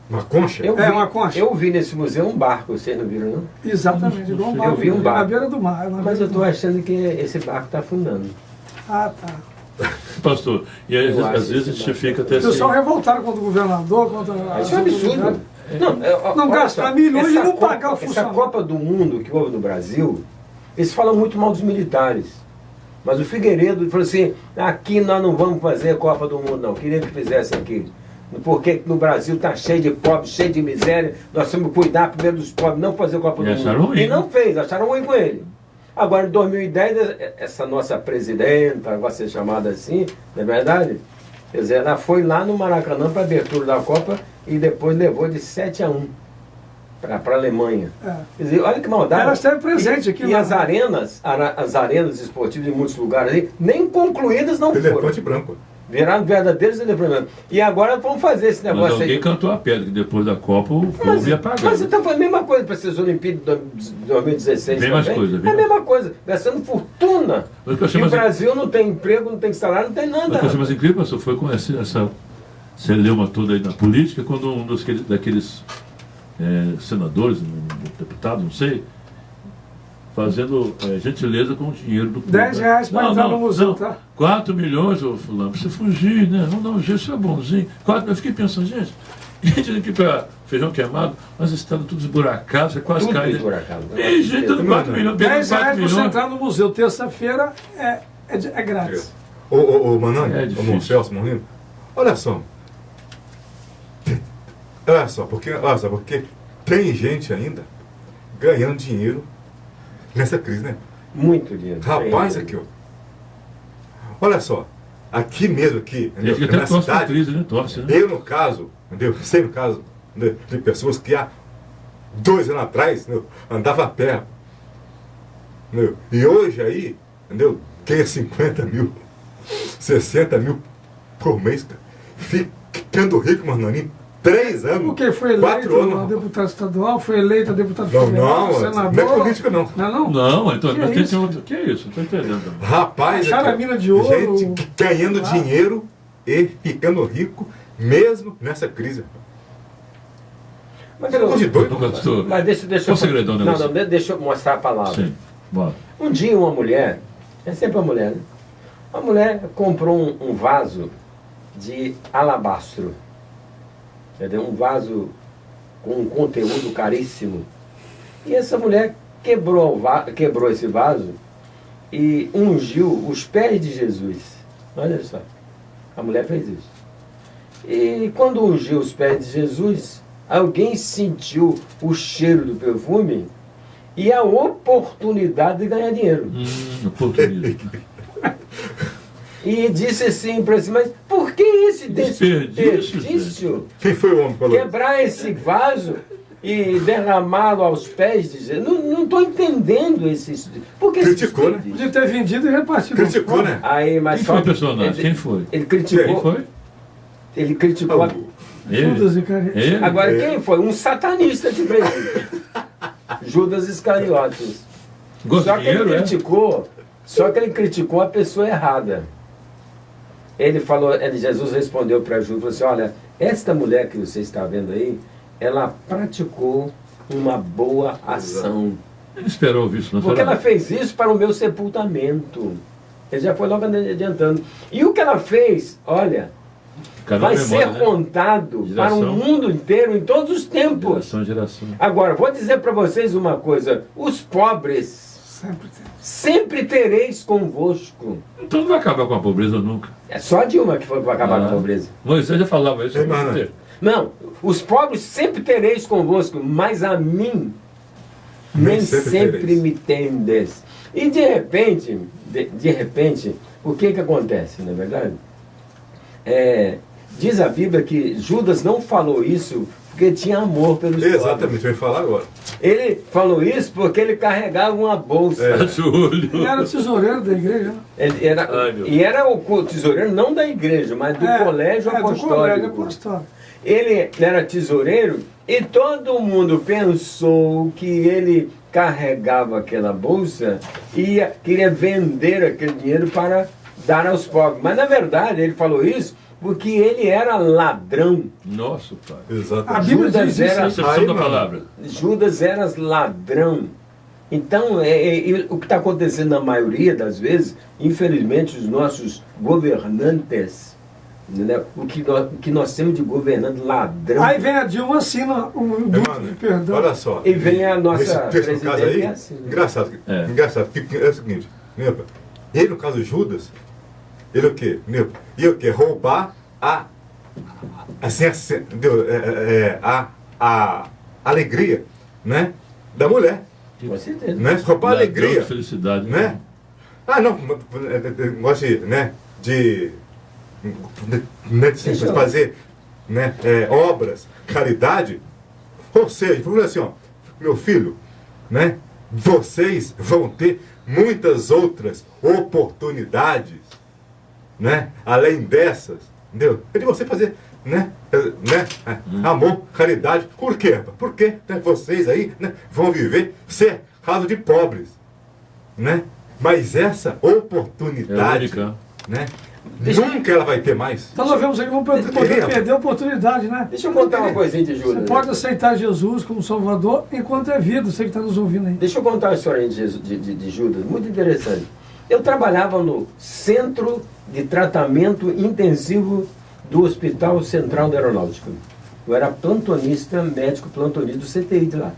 Uma concha? Eu É, vi- uma concha. Eu vi nesse museu um barco, vocês não viram, não? Exatamente, igual um Eu barco. vi um barco. Na beira do mar. na Mas beira eu do estou mar. achando que esse barco está afundando. Ah, tá. Pastor, e às Eu vezes, acho às vezes a isso gente fica O até assim. pessoal revoltaram contra o governador, contra a Isso é um absurdo. Não olha gastar só, milhões e essa não Copa- pagar o Essa funcionário. Copa do Mundo que houve no Brasil, eles falam muito mal dos militares. Mas o Figueiredo falou assim, aqui nós não vamos fazer a Copa do Mundo não, queria que fizesse aqui. Porque no Brasil está cheio de pobres, cheio de miséria, nós temos que cuidar primeiro dos pobres, não fazer a Copa E do acharam Mundo. ruim, E não né? fez, acharam ruim com ele. Agora, em 2010, essa nossa presidenta, vai ser chamada assim, não é verdade? Quer dizer, ela foi lá no Maracanã para a abertura da Copa e depois levou de 7-1 para a Alemanha. É. Quer dizer, olha que maldade. Ela esteve presente aqui E lá, as né? as arenas esportivas em muitos lugares aí, nem concluídas não foram. Elefante branco. Viraram verdadeiros elefantes. E agora vamos fazer esse Mas negócio alguém aí. cantou a pedra, que depois da Copa o povo ia pagar. Mas então foi a mesma coisa para essas Olimpíadas de 2016 Bem mais também. coisa, É viu? a mesma coisa, gastando fortuna. Mas o que eu E achei o mais- Brasil não tem emprego, não tem salário, não tem Mas o nada. que eu achei mais incrível, pastor, foi com essa celeuma toda aí na política, quando um daqueles senadores, deputados, não sei, fazendo gentileza com o dinheiro do povo. R$10 para entrar no museu, tá? 4 milhões, ô fulano, pra você fugir, né? Não, isso é bonzinho. Eu fiquei pensando, gente aqui para feijão queimado, mas está tudo esburacado, você quase Tudo cai. né? esburacado. E gente dando 4 milhões, pegando R$10 4 para você milhões. entrar no museu terça-feira é grátis. Ô Manani, É ô difícil. Celso Molino, olha só. Olha só, porque tem gente ainda ganhando dinheiro nessa crise, né? Muito dinheiro. Rapaz, Tem. aqui, ó. Olha só, aqui mesmo, aqui, Tem gente que na até torce pra cidade, crise, né? Torce, né? eu no caso, entendeu? Sei no caso de pessoas que há 2 anos atrás, entendeu? Andava a pé, entendeu? E hoje aí, entendeu? Ganha 50 mil, 60 mil por mês, cara. Ficando rico, Manoninho, 3 anos, Porque foi 4 eleito anos. deputado estadual, foi eleito deputado Não, federal, não, senador. não é política, não. Não? Não, então, Que mas é tem isso? outro. Que é isso? Não estou entendendo. Rapaz, Acharam aqui, a mina de ouro. gente ganhando Ah. dinheiro e ficando rico, mesmo nessa crise. Mas, Que negócio de doido, Pastor, mas deixa Qual o segredão do não, negócio? não, deixa eu mostrar a palavra. Sim, bora. Um dia uma mulher, é sempre uma mulher, né? Uma mulher comprou um vaso de alabastro. Quer dizer, um vaso com um conteúdo caríssimo. E essa mulher quebrou esse vaso e ungiu os pés de Jesus. Olha só, a mulher fez isso. E quando ungiu os pés de Jesus, alguém sentiu o cheiro do perfume e a oportunidade de ganhar dinheiro. Oportunismo. E disse assim para si, mas por que esse Desperdício, desperdício? Quem foi o homem que falou isso? Quebrar esse vaso e derramá-lo aos pés de Jesus? Não estou entendendo esse... Por que esse Criticou, né? desperdício? Podia ter vendido e repartido. aos Criticou, pobres. né? Aí, mas Quem só foi o que personagem? Quem foi? Ele Quem criticou. foi? Ele criticou. Ele? Judas Iscariotes. Ele? Agora, quem foi? Um satanista que fez isso. Judas Iscariotes. Gosto Só de que ele dinheiro, é? criticou a pessoa errada. Ele falou, Jesus respondeu para Judas, falou assim, olha, esta mulher que você está vendo aí, ela praticou uma boa ação. Ele esperou ouvir isso, não Porque será? ela fez isso para o meu sepultamento. Ele já foi logo adiantando. E o que ela fez, olha, Caramba, vai memória, ser né? contado para o Geração. mundo inteiro, em todos os tempos. Geração em geração. Agora, vou dizer para vocês uma coisa, os pobres Sempre tem. sempre tereis convosco. Então não vai acabar com a pobreza nunca. É só a Dilma que foi para acabar com a pobreza. Moisés já falava isso. Ei, mano. Não, os pobres sempre tereis convosco, mas a mim nem sempre tereis. me tendes. E de repente, o que acontece, não é verdade? Diz a Bíblia que Judas não falou isso porque tinha amor pelos pobres. Exatamente, eu ia falar agora. Ele falou isso porque ele carregava uma bolsa. Ele era o tesoureiro da igreja. Né? Ele era, e era o tesoureiro não da igreja, mas do colégio apostólico. Do colégio apostólico. Ele era tesoureiro e todo mundo pensou que ele carregava aquela bolsa e queria vender aquele dinheiro para dar aos pobres. Mas na verdade ele falou isso porque ele era ladrão. Nossa, pai. Exatamente. A Bíblia Judas diz isso. era- A acepção da palavra. Judas era ladrão. Então, o que está acontecendo na maioria das vezes, infelizmente, os nossos governantes, né, o que nós temos de governante ladrão. Aí vem a Dilma, assina o Emmanuel, perdão. olha só. E vem a nossa Nesse texto, no caso presidente aí, é assim, né? engraçado, É. engraçado, que é o seguinte, né, ele, no caso Judas, ele o quê? Né, ia o quê? Roubar entendeu? A alegria, né, da mulher, Com certeza. né? Roubar a Ladrão alegria, de felicidade. né? Ah, não, gosto de, né, de Deixa eu- fazer, né, obras, caridade, ou seja, vamos dizer assim, ó, meu filho, né, vocês vão ter muitas outras oportunidades, né, além dessas, entendeu? É de você fazer, né, amor, caridade, por quê? Porque né, vocês aí, né, vão viver cercado de pobres, né? Mas essa oportunidade, É única. né, nunca ela vai ter mais. Então nós vemos aí que não pode perder a oportunidade, né? Deixa eu contar uma coisinha de Você Judas. pode aceitar Jesus como Salvador enquanto é vida, você que está nos ouvindo aí. Deixa eu contar uma história de Judas, muito interessante. Eu trabalhava no Centro de Tratamento Intensivo do Hospital Central da Aeronáutica. Eu era plantonista, médico plantonista do CTI de lá.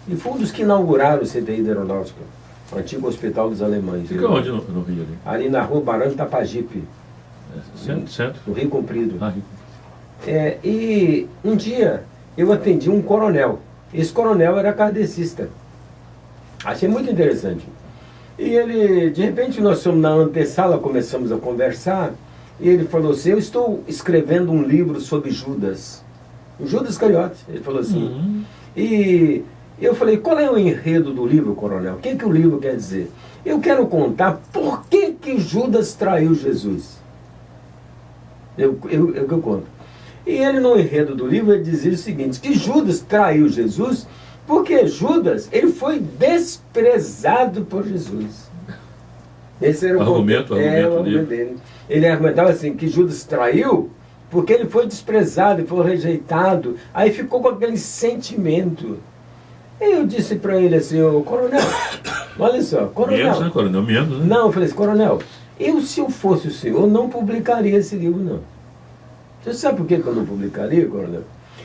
E fui um dos que inauguraram o CTI da Aeronáutica, o antigo Hospital dos Alemães. Fica onde no Rio ali? Ali na rua Barão de Tapajipe, Centro? no Rio Comprido. Ah, Rio. E um dia eu atendi um coronel. Esse coronel era kardecista. Achei muito interessante. E ele, de repente, nós fomos na antessala, começamos a conversar, e ele falou assim, eu estou escrevendo um livro sobre Judas. O Judas Iscariote. Ele falou assim. E eu falei, qual é o enredo do livro, coronel? O que o livro quer dizer? Eu quero contar por que Judas traiu Jesus. Eu conto. E ele, no enredo do livro, ele dizia o seguinte, que Judas traiu Jesus porque Judas, ele foi desprezado por Jesus. Esse era o Argumento dele. Ele argumentava assim, que Judas traiu porque ele foi desprezado, ele foi rejeitado. Aí ficou com aquele sentimento. E eu disse para ele assim, ô coronel, olha só, coronel. Menos, né, coronel? Menos, né? Não, eu falei assim, coronel, se eu fosse o senhor, não publicaria esse livro, não. Você sabe por que eu não publicaria, coronel?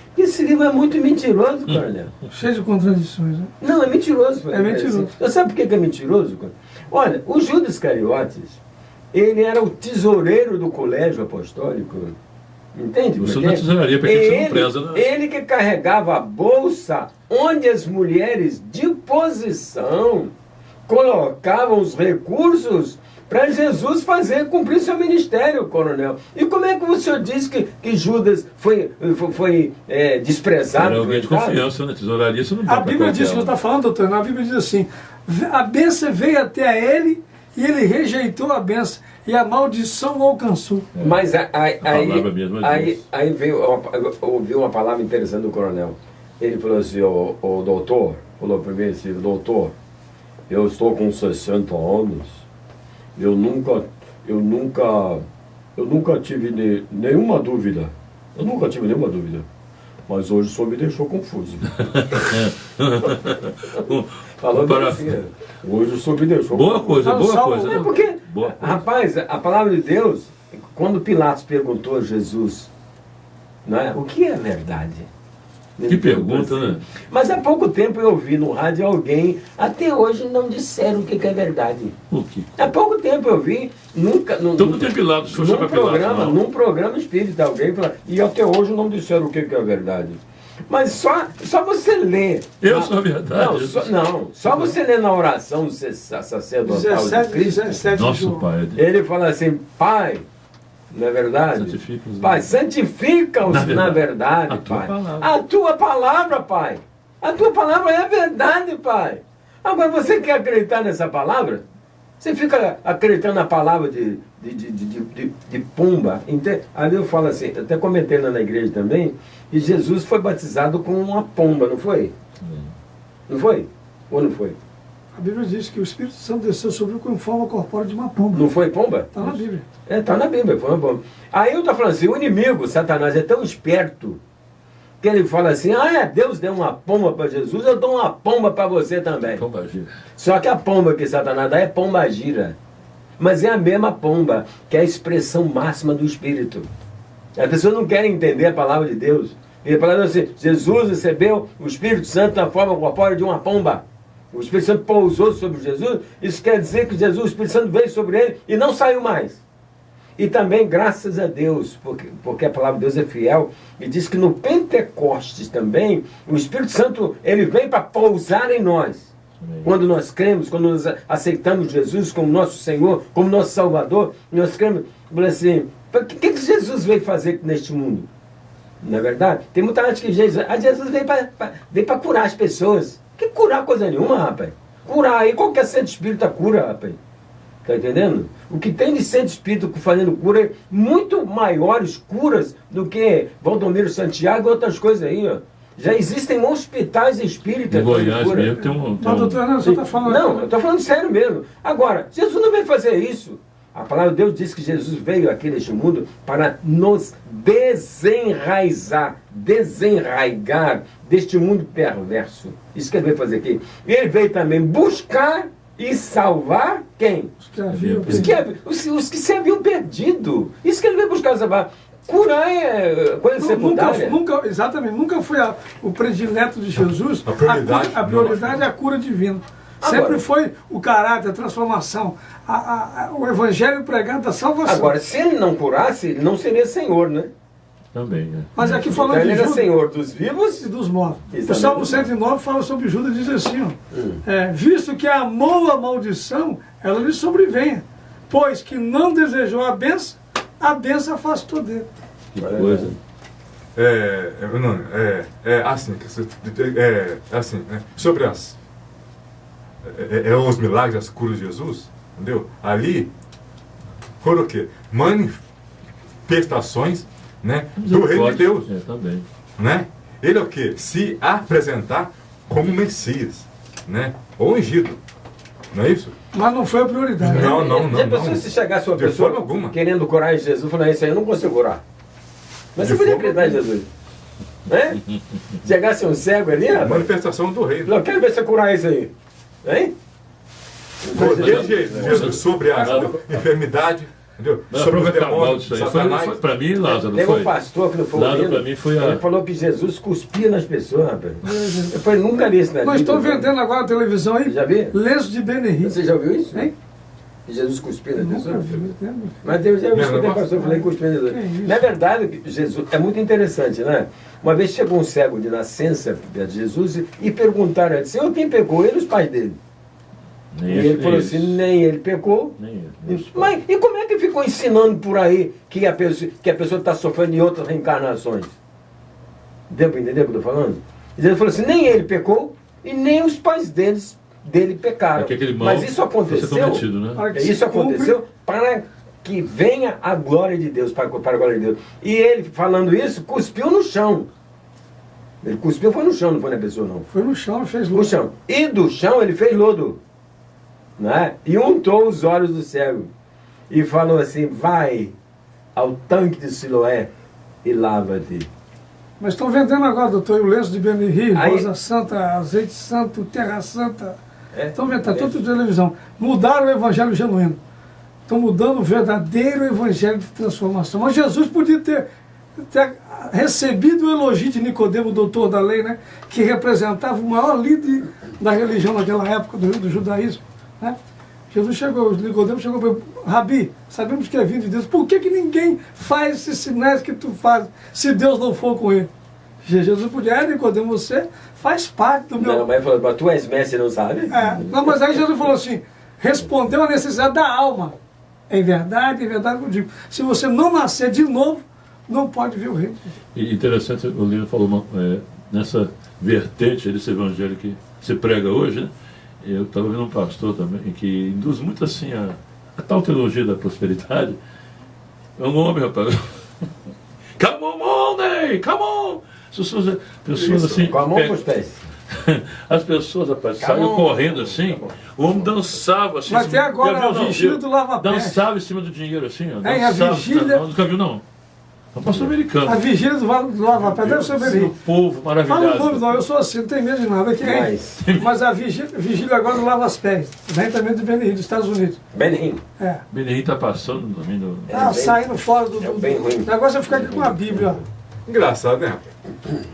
Porque esse livro é muito mentiroso, coronel. Cheio de contradições, né? Não, é mentiroso. É mentiroso. Você sabe por que é mentiroso, coronel? Olha, o Judas Iscariotes, ele era o tesoureiro do colégio apostólico. Entende? Você não tesouraria, porque você não preza, né? Ele que carregava a bolsa onde as mulheres de posição colocavam os recursos para Jesus cumprir seu ministério, coronel. E como é que o senhor diz que Judas foi desprezado? Era alguém de coitado? confiança, né? Tesouraria, você não A pode Bíblia diz que você está falando, doutor, a Bíblia diz assim, a bênção veio até ele e ele rejeitou a bênção e a maldição o alcançou. Mas palavra mesmo é Deus. aí ouvi uma palavra interessante do coronel. Ele falou assim, o doutor, falou para mim assim, doutor, eu estou com 60 anos, eu nunca tive nenhuma dúvida. Eu nunca tive nenhuma dúvida. Mas hoje o senhor me deixou confuso. Falou Para- assim, hoje o senhor me deixou Boa coisa, Não, boa só- coisa. É porque, Boa coisa. rapaz, a palavra de Deus, quando Pilatos perguntou a Jesus, não é, o que é verdade? Ele Que perguntou pergunta, né? Mas há pouco tempo eu ouvi no rádio alguém, até hoje não disseram o que é verdade. O quê? Há pouco tempo eu vi, nunca... Então não tem Pilatos, se for chamar Pilatos, não. num programa espírita, alguém falou, e até hoje não disseram o que é verdade. Mas só você lê. Eu sou a verdade. Só você lê na oração do sacerdotal de 17, Cristo, 17 Nossa, João. pai. ele fala assim, Pai, Não é verdade? Santifica-os, Pai, santifica-os na verdade, A tua Pai. palavra. A tua palavra, Pai. A tua palavra é a verdade, Pai. Agora, você quer acreditar nessa palavra? Você fica acreditando na palavra de pomba. Ali eu falo assim, até comentei lá na igreja também, que Jesus foi batizado com uma pomba, não foi? Não foi? Ou não foi? A Bíblia diz que o Espírito Santo desceu sobre o com forma corpórea de uma pomba. Não foi pomba? Está na Bíblia. Está na Bíblia, foi uma pomba. Aí eu estou falando assim, o inimigo, Satanás, é tão esperto que ele fala assim, Deus deu uma pomba para Jesus, eu dou uma pomba para você também. Pomba gira. Só que a pomba que Satanás dá é pomba gira. Mas é a mesma pomba, que é a expressão máxima do Espírito. As pessoas não querem entender a palavra de Deus. E a palavra assim, Jesus recebeu o Espírito Santo na forma corpórea de uma pomba. O Espírito Santo pousou sobre Jesus. Isso quer dizer que Jesus, o Espírito Santo veio sobre ele e não saiu mais. E também, graças a Deus, porque a palavra de Deus é fiel, e diz que no Pentecostes também, o Espírito Santo, ele vem para pousar em nós. Amém. Quando nós cremos, quando nós aceitamos Jesus como nosso Senhor, como nosso Salvador, nós cremos, assim, o que Jesus veio fazer neste mundo? Não é verdade? Tem muita gente que Jesus veio para curar as pessoas. Que curar coisa nenhuma, rapaz. Curar aí, qualquer centro espírita cura, rapaz. Está entendendo? O que tem de centro espírita fazendo cura é muito maiores curas do que Valdomiro Santiago e outras coisas aí, ó. Já existem hospitais espíritas. Em Goiás mesmo tem um... Não, doutor, não, você está falando... Não, eu estou falando sério mesmo. Agora, Jesus não veio fazer isso. A palavra de Deus diz que Jesus veio aqui neste mundo para nos desenraigar deste mundo perverso. Isso que ele veio fazer aqui. E ele veio também buscar e salvar quem? Os que se haviam perdido. Isso que ele veio buscar e salvar. Curar é coisa secundária. Exatamente, nunca foi o predileto de Jesus. A prioridade é a cura divina. Agora, sempre foi o caráter, a transformação, o evangelho pregado da salvação. Agora, se ele não curasse, ele não seria Senhor, né? Também, né? Mas aqui falando Então ele de era Judas Senhor dos vivos e dos mortos. Exatamente. O Salmo 109 fala sobre Judas e diz assim, ó, visto que amou a maldição, ela lhe sobrevenha, pois que não desejou a bênção afastou dele. Que coisa. Sobre os milagres, as curas de Jesus, entendeu? Ali foram o quê? Manifestações, né, do reino de Deus. Também. Né? Ele é o quê? Se apresentar como Messias, né? Ou ungido. Não é isso? Mas não foi a prioridade. Não. Já pensou se chegasse uma De pessoa forma alguma. querendo curar em Jesus, falando, isso aí eu não consigo curar. Mas De você podia forma acreditar em Jesus? Né? Chegasse um cego ali, rapaz, Manifestação do reino. eu quero ver você curar isso aí. Hein? Poder de Jesus sobre a enfermidade, entendeu? Não, Sobre os aproveitar mal demônios, disso aí. Satanás. Foi para mim, Lázaro, Teve foi. um pastor que não foi Lázaro, ouvindo, para mim, foi a... ele falou que Jesus cuspia nas pessoas, rapaz. Eu falei, nunca li isso na Nós Bíblia. estamos vendendo agora a televisão aí, Já vi? lenço de Bennerri. Você já ouviu isso? Hein? Que Jesus cuspia nas Nunca pessoas? vi, né? Mas eu já Não, escutei não o pastor falando cuspia nas Que pessoas. isso? Na verdade, Jesus é muito interessante, né? Uma vez chegou um cego de nascença perto de Jesus e perguntaram a ele, Senhor, quem pecou? Ele ou os pais dele? Nem E esse, ele nem falou esse. assim, nem ele pecou. Nem ele, nem os pais. Mas e como é que ficou ensinando por aí que a pessoa está sofrendo em outras reencarnações? Deu para entender o que eu estou falando? Ele falou assim, nem ele pecou e nem os pais dele pecaram. É que aquele mal Mas isso foi ser aconteceu, cometido, né? Para que isso se aconteceu para que venha a glória de Deus, para a glória de Deus. E ele, falando isso, cuspiu no chão. Ele cuspiu, foi no chão, não foi na pessoa, não. Foi no chão e fez No luz. chão. E do chão ele fez lodo. Né? E untou os olhos do cego. E falou assim, vai ao tanque de Siloé e lava-te. Mas estão vendendo agora, doutor, o lenço de Bennerri, Aí- rosa santa, azeite santo, terra santa. Estão vendendo, É. tudo de televisão. Mudaram o evangelho genuíno. Estão mudando o verdadeiro evangelho de transformação. Mas Jesus podia ter recebido o elogio de Nicodemo, doutor da lei, né? Que representava o maior líder da religião naquela época, do judaísmo. Né? Jesus chegou, Nicodemo chegou para ele, Rabi, sabemos que é vindo de Deus, por que ninguém faz esses sinais que tu fazes, se Deus não for com ele? Jesus podia, Nicodemo, você faz parte do meu... Não, mas ele falou, mas tu és mestre e não sabe? Não, mas aí Jesus falou assim, respondeu a necessidade da alma. em verdade eu digo. Se você não nascer de novo, não pode ver o reino. E interessante, o Lino falou nessa vertente desse evangelho que se prega hoje, né? Eu estava vendo um pastor também que induz muito assim a tal teologia da prosperidade. É um homem, rapaz. Come on, money! Come on! Pessoas assim. Com a mão pros pés. As pessoas, rapaz, saíam correndo assim, o homem dançava assim. Mas até agora a vigília do lava-pés. Dançava em cima do dinheiro assim, ó. É, a Dançava, vigília- nunca viu, não? É um pastor americano. A vigília do lava-pés deve ser O Berri. povo Fala maravilhoso. o nome, não, eu sou assim, não tenho medo de nada. Mas a vigília agora do lava-pés, vem também do Benny, dos Estados Unidos. Benihim. É. Benihim está passando também no... É Tá bem- saindo fora do... é bem ruim. O negócio é ficar aqui com a Bíblia, ó. Engraçado, né, rapaz?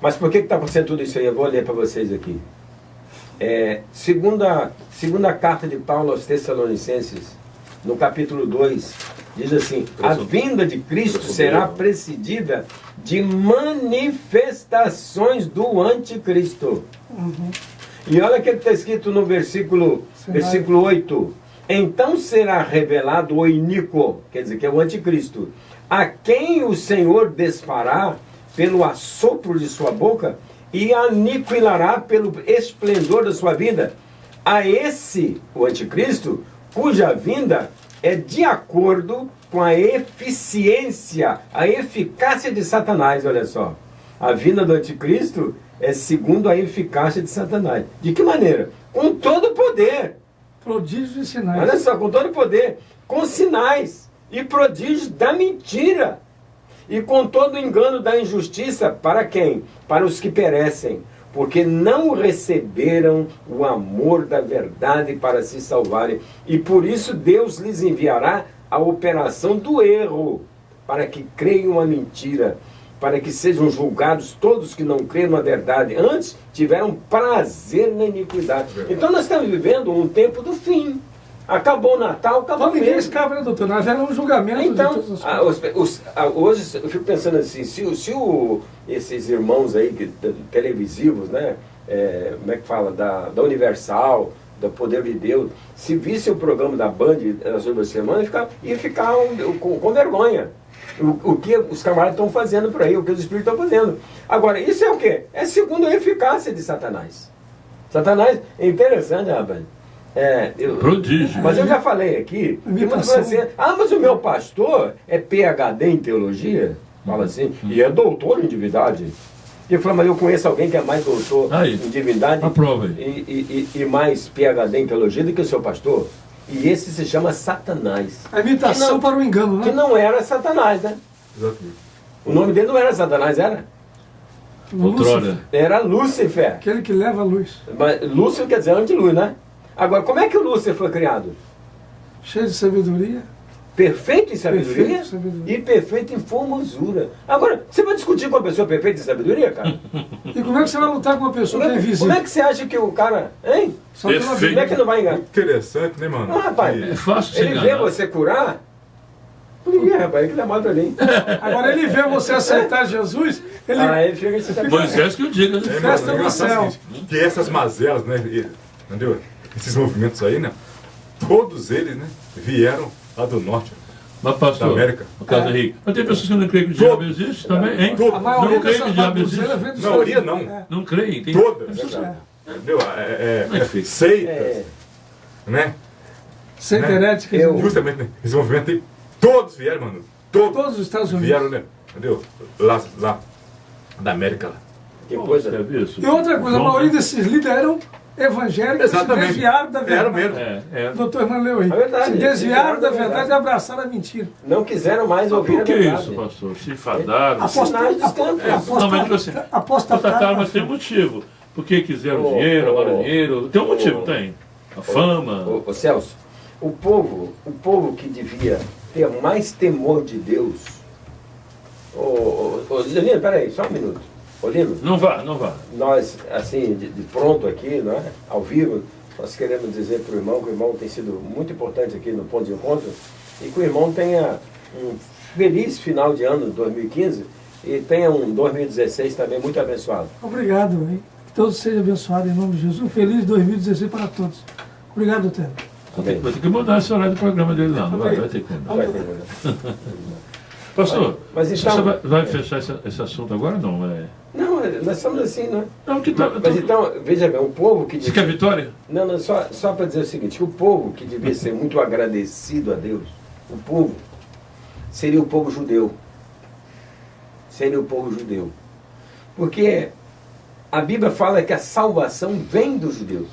Mas por que está acontecendo tudo isso aí? Eu vou ler para vocês aqui. Segunda carta de Paulo aos Tessalonicenses, no capítulo 2, diz assim: a vinda de Cristo será precedida de manifestações do anticristo. E olha o que está escrito no versículo 8. Então será revelado o iníquo, quer dizer que é o anticristo, a quem o Senhor desfará pelo assopro de sua boca e aniquilará pelo esplendor da sua vinda. A esse, o anticristo, cuja vinda é de acordo com a eficiência, a eficácia de Satanás, olha só. A vinda do anticristo é segundo a eficácia de Satanás. De que maneira? Com todo o poder. Prodígios e sinais. Olha só, com todo o poder. Com sinais e prodígios da mentira. E com todo o engano da injustiça, para quem? Para os que perecem, porque não receberam o amor da verdade para se salvarem. E por isso Deus lhes enviará a operação do erro, para que creiam a mentira, para que sejam julgados todos que não creram na verdade. Antes tiveram prazer na iniquidade. Então nós estamos vivendo um tempo do fim. Acabou o Natal, acabou Então ninguém mesmo. escapa, né, doutor? Nós era um julgamento Então, de todas as coisas. hoje eu fico pensando assim, esses irmãos aí televisivos, né, como é que fala, da Universal, do Poder de Deus, se visse o programa da Band nas últimas semanas, ia ficar com vergonha. O que os camaradas estão fazendo por aí, o que os espíritos estão fazendo. Agora, isso é o quê? É segundo a eficácia de Satanás. Satanás, é interessante, rapaz. Prodígio. Mas eu já falei aqui, que muitos falam assim, mas o meu pastor é PhD em teologia, fala assim, e é doutor em divindade. E eu falo, mas eu conheço alguém que é mais doutor em divindade aprova aí. E mais PhD em teologia do que o seu pastor. E esse se chama Satanás. A imitação para o engano, Que né? não era Satanás, né? Exatamente. O nome dele não era Satanás, era? Outrora. Era Lúcifer. Aquele que leva a luz. Mas Lúcifer quer dizer anti-luz, né? Agora, como é que o Lúcifer foi criado? Cheio de sabedoria. Perfeito em sabedoria, Perfeito em sabedoria. e perfeito em formosura. Agora, você vai discutir com uma pessoa perfeita em sabedoria, cara? E como é que você vai lutar com uma pessoa que é Como invisível? é que você acha que o cara... Hein? Só pela Perfeito. vida. Como é que não vai enganar? Interessante, né, mano? Não, rapaz. É fácil de se Ele vê enganar. você curar... Ninguém, rapaz, ele é mal pra mim. Agora ele vê você aceitar Jesus, ele... Aí fica esse Moisés que o diga, né? É, Festa mano, do engraçado céu. o seguinte, que essas mazelas, né? Entendeu? Esses movimentos aí, né? Todos eles, né? Vieram lá do norte. Mas pastor, Da América. no caso Henrique, mas tem pessoas que não creem que o diabo existe também, hein? Todo. A maioria Não creio que dessas o diabo babuzeiras existe. vem dos Na maioria, Estados não. Unidos. É. Não creem. Tem... Todas. É. Entendeu? Como é que fica? Seitas, né? Sem Né? heréticas. Eu- Justamente, né? Esse movimento aí, todos vieram, mano. Todos os Estados Unidos. Vieram, né? Entendeu? Lá da América lá. Que Você coisa. já viu isso? E outra coisa, a João- maioria desses líderes eram evangélicos, se Exatamente. desviaram da Era verdade. mesmo. É. O doutor não leu aí. É verdade. Se desviaram da verdade e abraçaram a mentira. Não quiseram mais ouvir Por a que verdade. isso, pastor? Se enfadaram? Sinais dos tempos. Não, mas tipo assim, apostataram, mas tem um motivo. Porque quiseram dinheiro, amaram dinheiro. Tem um motivo, tem. A fama. Ô, Celso, o povo que devia ter mais temor de Deus. Ô, Lino, peraí, só um minuto. Ô, Lino, Não vá, não vá. nós, assim, de pronto aqui, não é? Ao vivo, nós queremos dizer para o irmão que o irmão tem sido muito importante aqui no ponto de encontro e que o irmão tenha um feliz final de ano, 2015, e tenha um 2016 também muito abençoado. Obrigado, hein? Que todos sejam abençoados em nome de Jesus. Um feliz 2016 para todos. Obrigado, doutor. Amém. Vai ter que mudar esse horário do programa dele, não. Não vai ter que mudar. Vai ter que mudar. Pastor, Mas então- você vai fechar esse assunto agora ou não? Não, nós estamos assim, não é? Não, que tá. Mas então, veja bem, o povo que Você quer vitória? Não, só para dizer o seguinte, que o povo que devia ser muito agradecido a Deus, o povo, seria o povo judeu. Seria o povo judeu. Porque a Bíblia fala que a salvação vem dos judeus.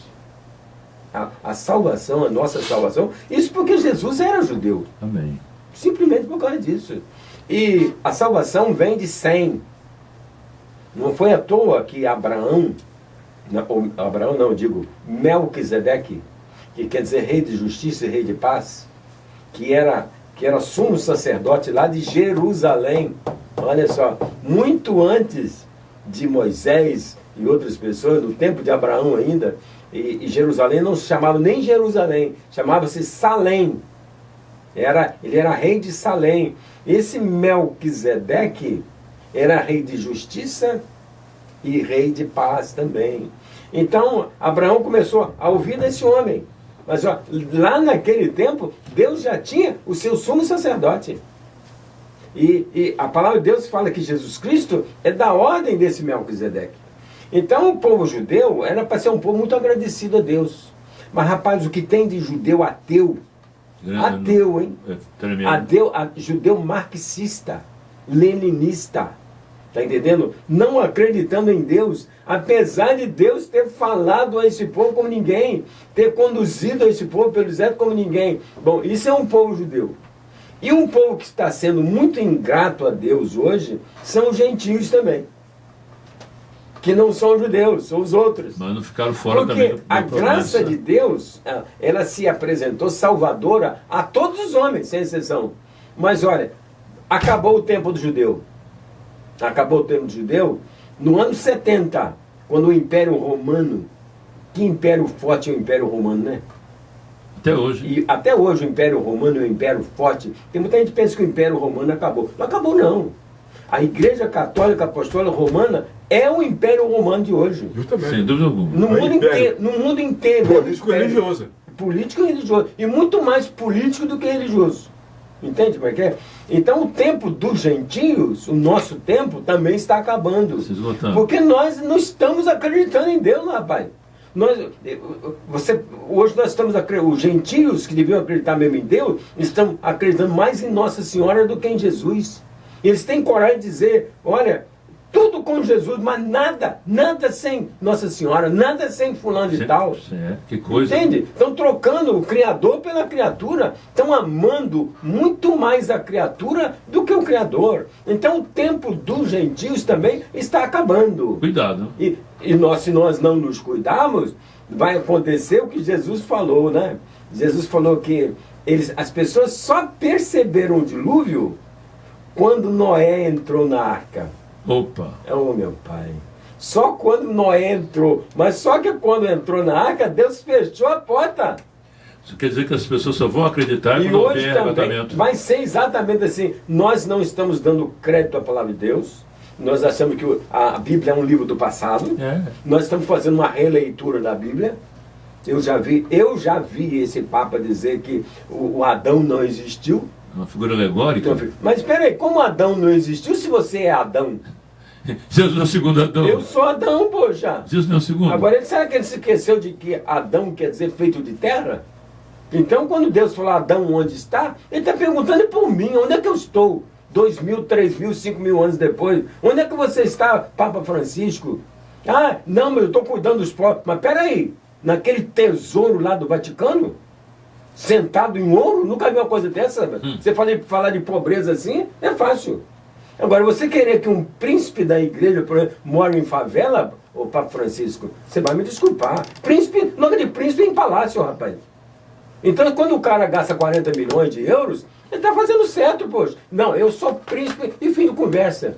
A salvação, a nossa salvação, isso porque Jesus era judeu. Amém. Simplesmente por causa disso. E a salvação vem de Sem. Não foi à toa que Abraão não, digo, Melquisedeque, que quer dizer rei de justiça e rei de paz, que era sumo sacerdote lá de Jerusalém. Olha só, muito antes de Moisés e outras pessoas, no tempo de Abraão ainda, e Jerusalém não se chamava nem Jerusalém, chamava-se Salém. Ele era rei de Salém. Esse Melquisedeque era rei de justiça e rei de paz também. Então, Abraão começou a ouvir desse homem. Mas ó, lá naquele tempo, Deus já tinha o seu sumo sacerdote. E a palavra de Deus fala que Jesus Cristo é da ordem desse Melquisedeque. Então, o povo judeu era para ser um povo muito agradecido a Deus. Mas, rapaz, o que tem de judeu ateu, hein? Judeu marxista, leninista, tá entendendo? Não acreditando em Deus, apesar de Deus ter falado a esse povo como ninguém, ter conduzido a esse povo pelo deserto como ninguém. Bom, isso é um povo judeu. E um povo que está sendo muito ingrato a Deus hoje são os gentios também, que não são judeus, são os outros. Mas não ficaram fora também. Porque a graça de Deus, ela se apresentou salvadora a todos os homens, sem exceção. Mas olha, acabou o tempo do judeu. Acabou o tempo do judeu no ano 70, quando o Império Romano, que império forte é o Império Romano, né? Até hoje. E até hoje o Império Romano é um império forte. Tem muita gente que pensa que o Império Romano acabou. Não acabou, não. A Igreja Católica Apostólica Romana é o Império Romano de hoje. Justamente. Sem dúvida alguma. No mundo inteiro. Político e religioso. Político e religioso. E muito mais político do que religioso. Entende como é que é? Então o tempo dos gentios, o nosso tempo, também está acabando. Se esgotando. Porque nós não estamos acreditando em Deus, rapaz. Hoje nós estamos acreditando, os gentios que deviam acreditar mesmo em Deus, estão acreditando mais em Nossa Senhora do que em Jesus. Eles têm coragem de dizer, olha, tudo com Jesus, mas nada sem Nossa Senhora, nada sem fulano de tal. Que coisa. Entende? Estão trocando o Criador pela criatura, estão amando muito mais a criatura do que o Criador. Então o tempo dos gentios também está acabando. Cuidado. E se nós não nos cuidarmos, vai acontecer o que Jesus falou, né? Jesus falou que as pessoas só perceberam o dilúvio quando Noé entrou na arca. Opa! Oh, meu pai. Só quando Noé entrou. Mas só que quando entrou na arca, Deus fechou a porta. Isso quer dizer que as pessoas só vão acreditar E quando hoje houver também arrebatamento. vai ser exatamente assim. Nós não estamos dando crédito à palavra de Deus. Nós achamos que a Bíblia é um livro do passado. Nós estamos fazendo uma releitura da Bíblia. Eu já vi esse Papa dizer que o Adão não existiu. Uma figura alegórica. Mas espera aí, como Adão não existiu se você é Adão? Jesus é o segundo Adão. Eu sou Adão, poxa. Jesus não é o segundo. Agora, será que ele se esqueceu de que Adão quer dizer feito de terra? Então, quando Deus falou Adão onde está, ele está perguntando por mim, onde é que eu estou? 2.000, 3.000, 5.000 anos depois. Onde é que você está, Papa Francisco? Ah, não, mas eu estou cuidando dos pobres. Mas peraí, naquele tesouro lá do Vaticano? Sentado em ouro? Nunca vi uma coisa dessa. Você falar de pobreza assim, é fácil. Agora, você querer que um príncipe da igreja, por exemplo, mora em favela, ô Papa Francisco, você vai me desculpar. Príncipe, nome de príncipe em palácio, rapaz. Então, quando o cara gasta 40 milhões de euros, ele está fazendo certo, poxa. Não, eu sou príncipe e fim de conversa.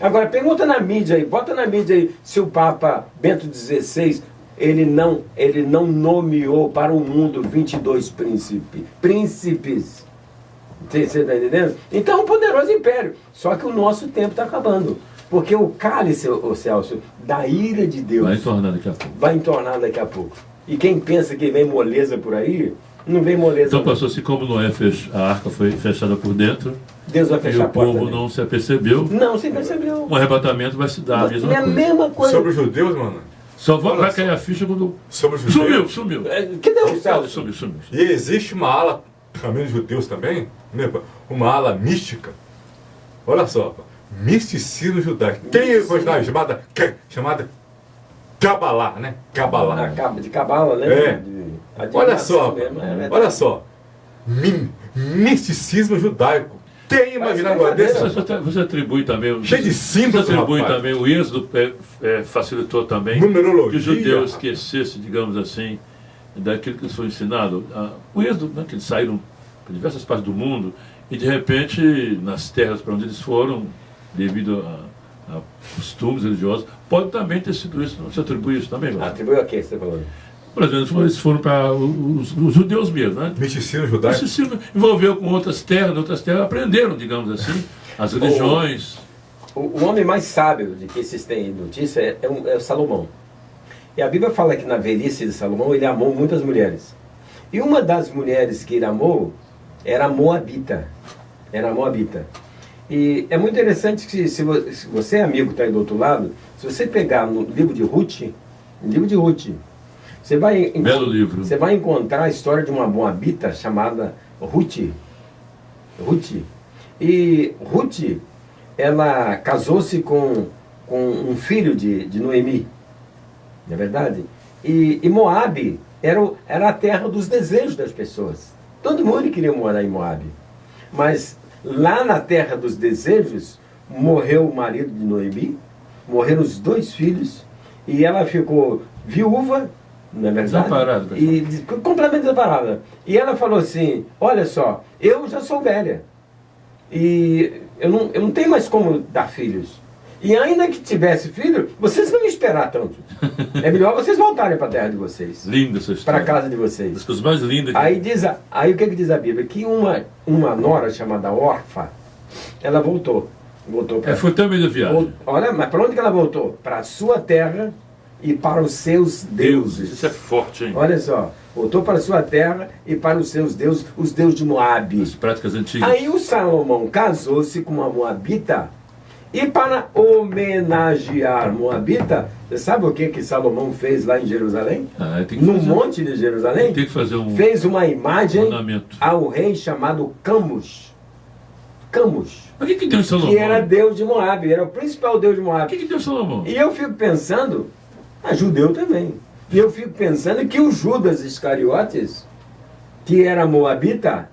Agora, pergunta na mídia aí, bota na mídia aí se o Papa Bento XVI... Ele não nomeou para o mundo 22 príncipes. Você está entendendo? Então é um poderoso império. Só que o nosso tempo está acabando. Porque o cálice, ô Celso, da ira de Deus vai entornar daqui a pouco. Vai entornar daqui a pouco. E quem pensa que vem moleza por aí, Não vem moleza. Então, não. pastor, assim como Noé a arca foi fechada por dentro, Deus vai e fechar o a porta. povo dele. não se apercebeu, Não, você percebeu. o arrebatamento vai se dar a mesma É a coisa. mesma coisa. Sobre os judeus, mano. Só vai cair a ficha quando... Sobre os judeus. Sumiu. Que Deus, Celso? Sumiu. E existe uma ala também dos judeus também, né? Uma ala mística. Olha só, misticismo judaico. Tem a chamada Cabalá, né? Cabalá. De cabala, né? É. De Olha só, mesmo, é verdade. olha só. Misticismo judaico. Quem imagina agora desse? Você atribui também... Cheio de símbolos, Você atribui rapaz. também, o êxodo facilitou também Numerologia. que o judeu esquecesse, digamos assim, daquilo que lhes foi ensinado. O êxodo, né, que eles saíram para diversas partes do mundo e de repente nas terras para onde eles foram, devido a costumes religiosos, pode também ter sido isso. Não se atribui isso também, Glaucio? Atribuiu a quem você está falando? Por exemplo, eles foram para os judeus mesmo, né? Misticismo judaico. Isso se envolveu com outras terras, aprenderam, digamos assim, as religiões. O homem mais sábio de que vocês têm notícia é o Salomão. E a Bíblia fala que na velhice de Salomão ele amou muitas mulheres. E uma das mulheres que ele amou era Moabita. E é muito interessante que se você é amigo que está aí do outro lado, se você pegar no livro de Ruth, Belo livro. você vai encontrar a história de uma Moabita chamada Ruth. E Ruth, ela casou-se com um filho de Noemi, não é verdade? E Moabe era a terra dos desejos das pessoas. Todo mundo queria morar em Moabe. Mas lá na terra dos desejos, morreu o marido de Noemi, morreram os 2 filhos, e ela ficou viúva, não é verdade? Desamparada. Completamente desamparada. E ela falou assim, olha só, eu já sou velha, e eu não tenho mais como dar filhos. E ainda que tivesse filho, vocês não iam esperar tanto. É melhor vocês voltarem para a terra de vocês. Linda essa história. Para a casa de vocês. Das coisas mais lindas. Aí o que diz a Bíblia? Que uma nora chamada Orfa, ela voltou para... Foi até meio da viagem. Olha, mas para onde que ela voltou? Para a sua terra e para os seus deuses. Isso é forte, hein? Olha só, voltou para a sua terra e para os seus deuses, os deuses de Moabe. As práticas antigas. Aí o Salomão casou-se com uma Moabita, e para homenagear Moabita, você sabe o que Salomão fez lá em Jerusalém? Tem que No fazer, monte de Jerusalém? tem que fazer um Fez uma imagem ornamento. ao rei chamado Camus. Mas o que deu em Salomão? Que era deus de Moabe, era o principal deus de O Moabe. que deu em Salomão? E eu fico pensando, judeu também, e eu fico pensando que o Judas Iscariotes, que era Moabita,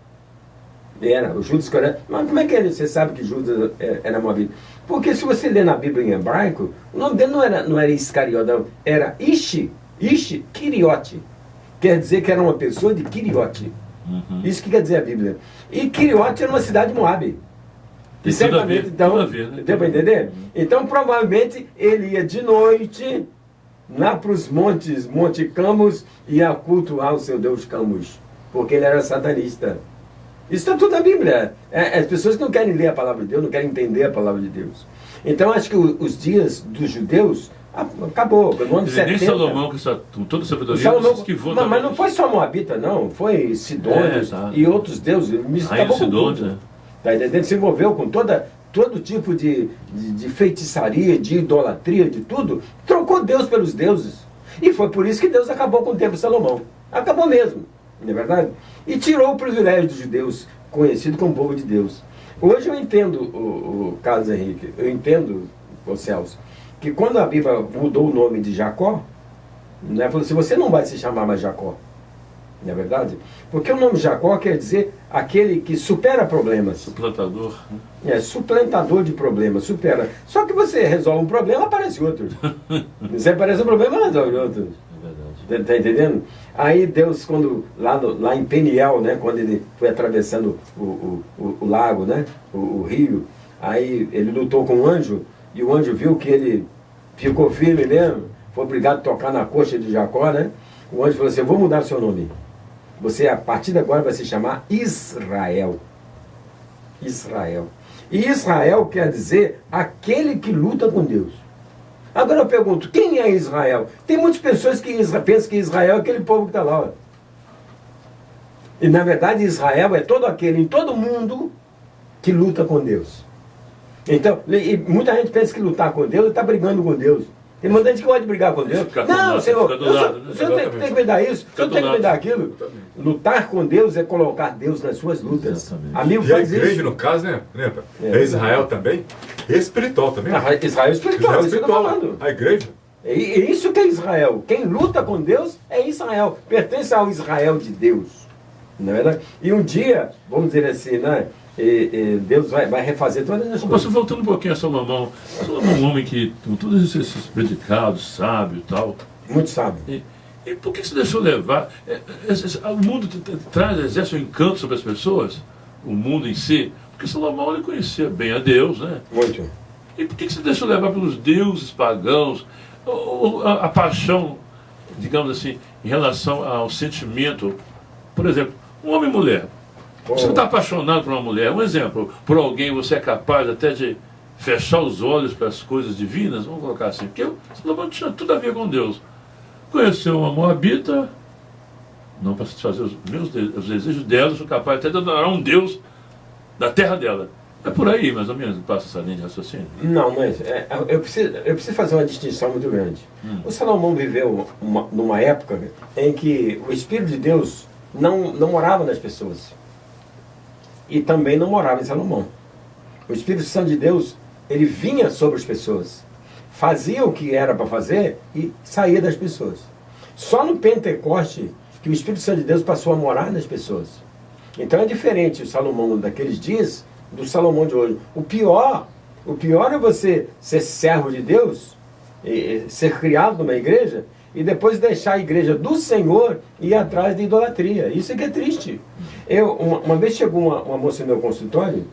o Judas Iscariotes, mas como é que você sabe que Judas era Moabita? Porque se você ler na Bíblia em hebraico, o nome dele não era Iscariote, não, era Ishi Kiriote. Quer dizer que era uma pessoa de Kiriote. Isso que quer dizer a Bíblia. E Kiriote era uma cidade de Moabe. Tem E tudo a ver, certamente, então, tudo a ver, né? deu para entender? Então, provavelmente, ele ia de noite lá para os Monte Camus, e ia cultuar o seu deus Camus, porque ele era satanista. Isso está tudo na Bíblia. As pessoas que não querem ler a palavra de Deus, não querem entender a palavra de Deus. Então, acho que os dias dos judeus acabou. No ano 70. Nem Salomão, com toda a sabedoria, Salomão, se esquivou mas também. não foi só Moabita, não. Foi Sidônios Tá. e outros deuses. Acabou com Sidônios, tudo. né? Tá entendendo? Se envolveu com todo tipo de feitiçaria, de idolatria, de tudo. Trocou Deus pelos deuses. E foi por isso que Deus acabou com o templo de Salomão. Acabou mesmo, não é verdade? E tirou o privilégio dos judeus, conhecido como povo de Deus. Hoje eu entendo, o Carlos Henrique, eu entendo, o Celso, que quando a Bíblia mudou o nome de Jacó, né, falou assim, você não vai se chamar mais Jacó. Não é verdade? Porque o nome Jacó quer dizer aquele que supera problemas. Suplantador. Suplantador de problemas, supera. Só que você resolve um problema, aparece outro. Você aparece um problema, resolve outro. É verdade. Tá entendendo? Aí Deus, quando lá em Peniel, né, quando ele foi atravessando o lago, né, o rio, aí ele lutou com o anjo, e o anjo viu que ele ficou firme mesmo, foi obrigado a tocar na coxa de Jacó, né? O anjo falou assim, eu vou mudar o seu nome. Você, a partir de agora, vai se chamar Israel. Israel. E Israel quer dizer aquele que luta com Deus. Agora eu pergunto, quem é Israel? Tem muitas pessoas que pensam que Israel é aquele povo que está lá. Ó. E na verdade Israel é todo aquele em todo mundo que luta com Deus. Então, e muita gente pensa que lutar com Deus está brigando com Deus. Tem muita gente que gosta de brigar com Deus. Não, Senhor, o Senhor tem que me dar isso, o Senhor tem que me dar aquilo. Lutar com Deus é colocar Deus nas suas lutas. Exatamente. Amigo, E a faz igreja, isso. no caso, né? É Israel também. E espiritual também. Israel é espiritual, isso que eu estou falando. A igreja. E isso que é Israel. Quem luta com Deus é Israel. Pertence ao Israel de Deus. Não é verdade? E um dia, vamos dizer assim, né? Deus vai refazer todas as coisas. Voltando um pouquinho a Salomão. Salomão é um homem que, com todos esses predicados, sábio e tal. Muito sábio. E por que você deixou levar? O mundo exerce um encanto sobre as pessoas? O mundo em si? Porque Salomão ele conhecia bem a Deus, né? Muito. E por que você deixou levar pelos deuses pagãos? A paixão, digamos assim, em relação ao sentimento. Por exemplo, um homem e mulher. Você está apaixonado por uma mulher, um exemplo, por alguém, você é capaz até de fechar os olhos para as coisas divinas, vamos colocar assim, porque Salomão tinha tudo a ver com Deus. Conheceu uma moabita, não para satisfazer os desejos dela, sou capaz até de adorar um Deus da terra dela. É por aí, mais ou menos, passa essa linha de raciocínio? Não, mas eu preciso fazer uma distinção muito grande. O Salomão viveu numa época em que o Espírito de Deus não morava nas pessoas. E também não morava em Salomão. O Espírito Santo de Deus, ele vinha sobre as pessoas, fazia o que era para fazer e saía das pessoas. Só no Pentecoste que o Espírito Santo de Deus passou a morar nas pessoas. Então é diferente o Salomão daqueles dias do Salomão de hoje. O pior é você ser servo de Deus, ser criado numa igreja, e depois deixar a igreja do Senhor e ir atrás da idolatria. Isso é que é triste. Uma vez chegou uma moça no meu consultório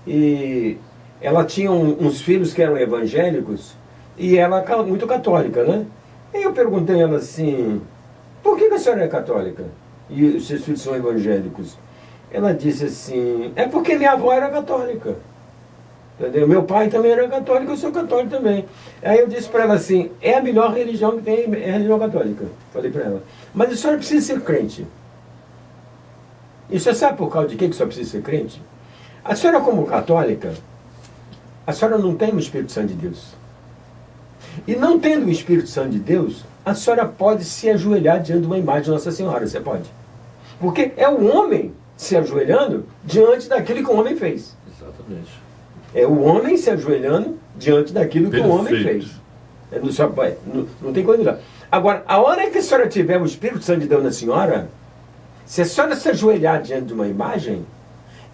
e ela tinha uns filhos que eram evangélicos e ela é muito católica, né? E eu perguntei a ela assim, por que a senhora é católica e os seus filhos são evangélicos? Ela disse assim, é porque minha avó era católica. Entendeu? Meu pai também era católico, eu sou católico também. Aí eu disse para ela assim, é a melhor religião que tem, é a religião católica. Falei para ela. Mas a senhora precisa ser crente. E você sabe por causa de que a senhora precisa ser crente? A senhora como católica, a senhora não tem o Espírito Santo de Deus. E não tendo o Espírito Santo de Deus, a senhora pode se ajoelhar diante de uma imagem de Nossa Senhora, você pode. Porque é o homem se ajoelhando diante daquilo que o homem fez. Exatamente. É o homem se ajoelhando diante daquilo que o homem fez. Não tem coisa melhor. Agora, a hora que a senhora tiver o Espírito Santo de Deus na senhora, se a senhora se ajoelhar diante de uma imagem,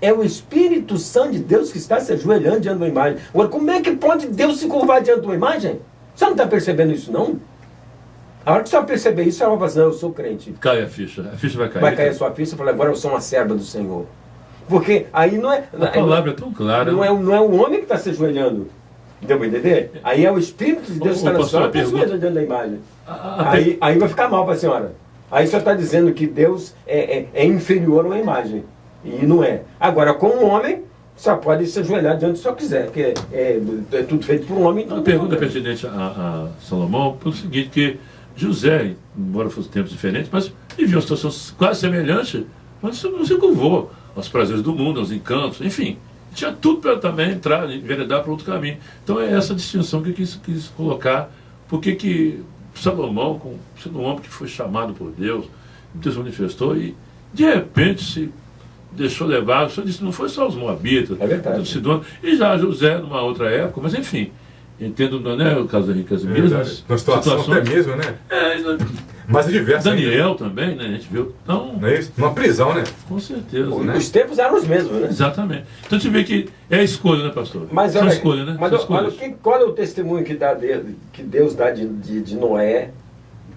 é o Espírito Santo de Deus que está se ajoelhando diante de uma imagem. Agora, como é que pode Deus se curvar diante de uma imagem? Você não está percebendo isso, não? A hora que você perceber isso, ela vai falar assim, eu sou crente. Cai a ficha vai cair. Vai cair a sua ficha e falar, agora eu sou uma serva do Senhor. Porque aí não é... A palavra é tão clara. Não é o homem que está se ajoelhando. Deu para entender? Aí é o Espírito de Deus que está na senhora que está se ajoelhando diante da imagem. Aí vai ficar mal para a senhora. Aí você está dizendo que Deus é inferior a uma imagem. E não é. Agora, com um homem, só pode se ajoelhar diante se só quiser. Porque é tudo feito por um homem. Então uma pergunta pertinente a Salomão, pelo seguinte, que José, embora fossem tempos diferentes, mas vivia uma situação quase semelhante, mas não se curvou aos prazeres do mundo, aos encantos, enfim. Tinha tudo para também entrar, enveredar para outro caminho. Então é essa distinção que eu quis colocar. Porque que Salomão, sendo um homem que foi chamado por Deus, Deus manifestou e de repente se deixou levar. O senhor disse, não foi só os moabitas, verdade. os Sidônios, e já José numa outra época, mas enfim, entendo, né, o caso Henrique, as mesmas uma situação até mesmo, né? Mas é diversa. Daniel também, né? A gente viu. Então, não é isso? Uma prisão, né? Com certeza. Né? Os tempos eram os mesmos, né? Exatamente. Então a gente vê que é a escolha, né, pastor? Mas são escolha, né? Mas olha, qual é o testemunho que Deus dá de Noé,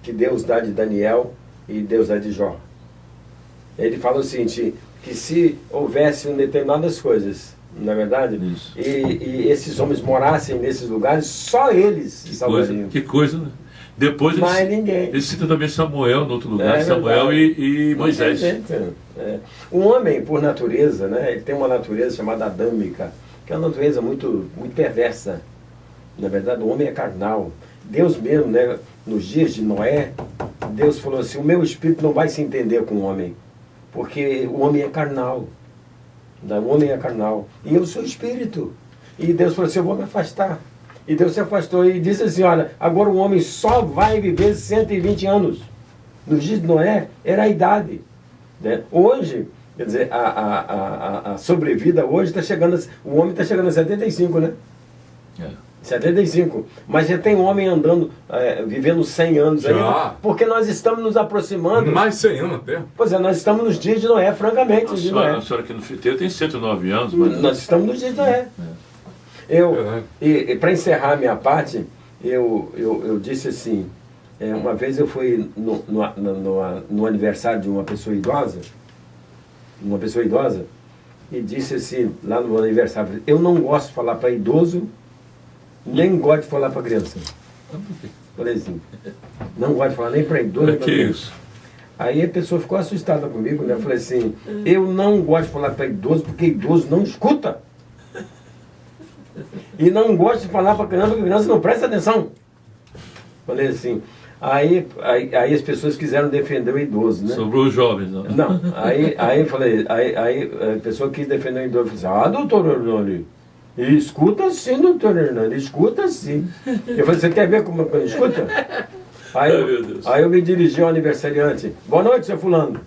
que Deus dá de Daniel e Deus dá de Jó? Ele fala o seguinte, que se houvesse determinadas coisas, na verdade, e esses homens morassem nesses lugares, só eles se salvariam. Que coisa, né? Depois ele cita também Samuel no outro lugar, Samuel e Moisés. O homem, por natureza, né, ele tem uma natureza chamada adâmica, que é uma natureza muito, muito perversa. Na verdade, o homem é carnal. Deus mesmo, né, nos dias de Noé, Deus falou assim, o meu espírito não vai se entender com o homem. Porque o homem é carnal. O homem é carnal. E eu sou espírito. E Deus falou assim, eu vou me afastar. E Deus se afastou e disse assim, olha, agora o homem só vai viver 120 anos. Nos dias de Noé, era a idade. Né? Hoje, quer dizer, a sobrevida hoje está chegando, o homem está chegando a 75, né? 75. Mas já tem homem andando, vivendo 100 anos aí. Porque nós estamos nos aproximando. Mais 100 anos até. Pois é, nós estamos nos dias de Noé, francamente. A senhora aqui no fiteiro tem 109 anos, mas... Nós estamos nos dias de Noé. E para encerrar a minha parte, eu disse assim, uma vez eu fui no aniversário de uma pessoa idosa, e disse assim, lá no aniversário, eu não gosto de falar para idoso, nem gosto de falar para criança. Falei assim, não gosto de falar nem para idoso, nem para criança. Isso? Aí a pessoa ficou assustada comigo, né? Eu falei assim, eu não gosto de falar para idoso, porque idoso não escuta. E não gosto de falar para criança, porque criança não presta atenção. Falei assim, aí as pessoas quiseram defender o idoso, né? Sobrou os jovens, não? Não, aí falei, aí a pessoa quis defender o idoso, falei assim, doutor Hernani, escuta sim, doutor Hernani, escuta sim. Eu falei, você quer ver como eu escuta? Aí eu me dirigi ao aniversariante, boa noite, seu fulano.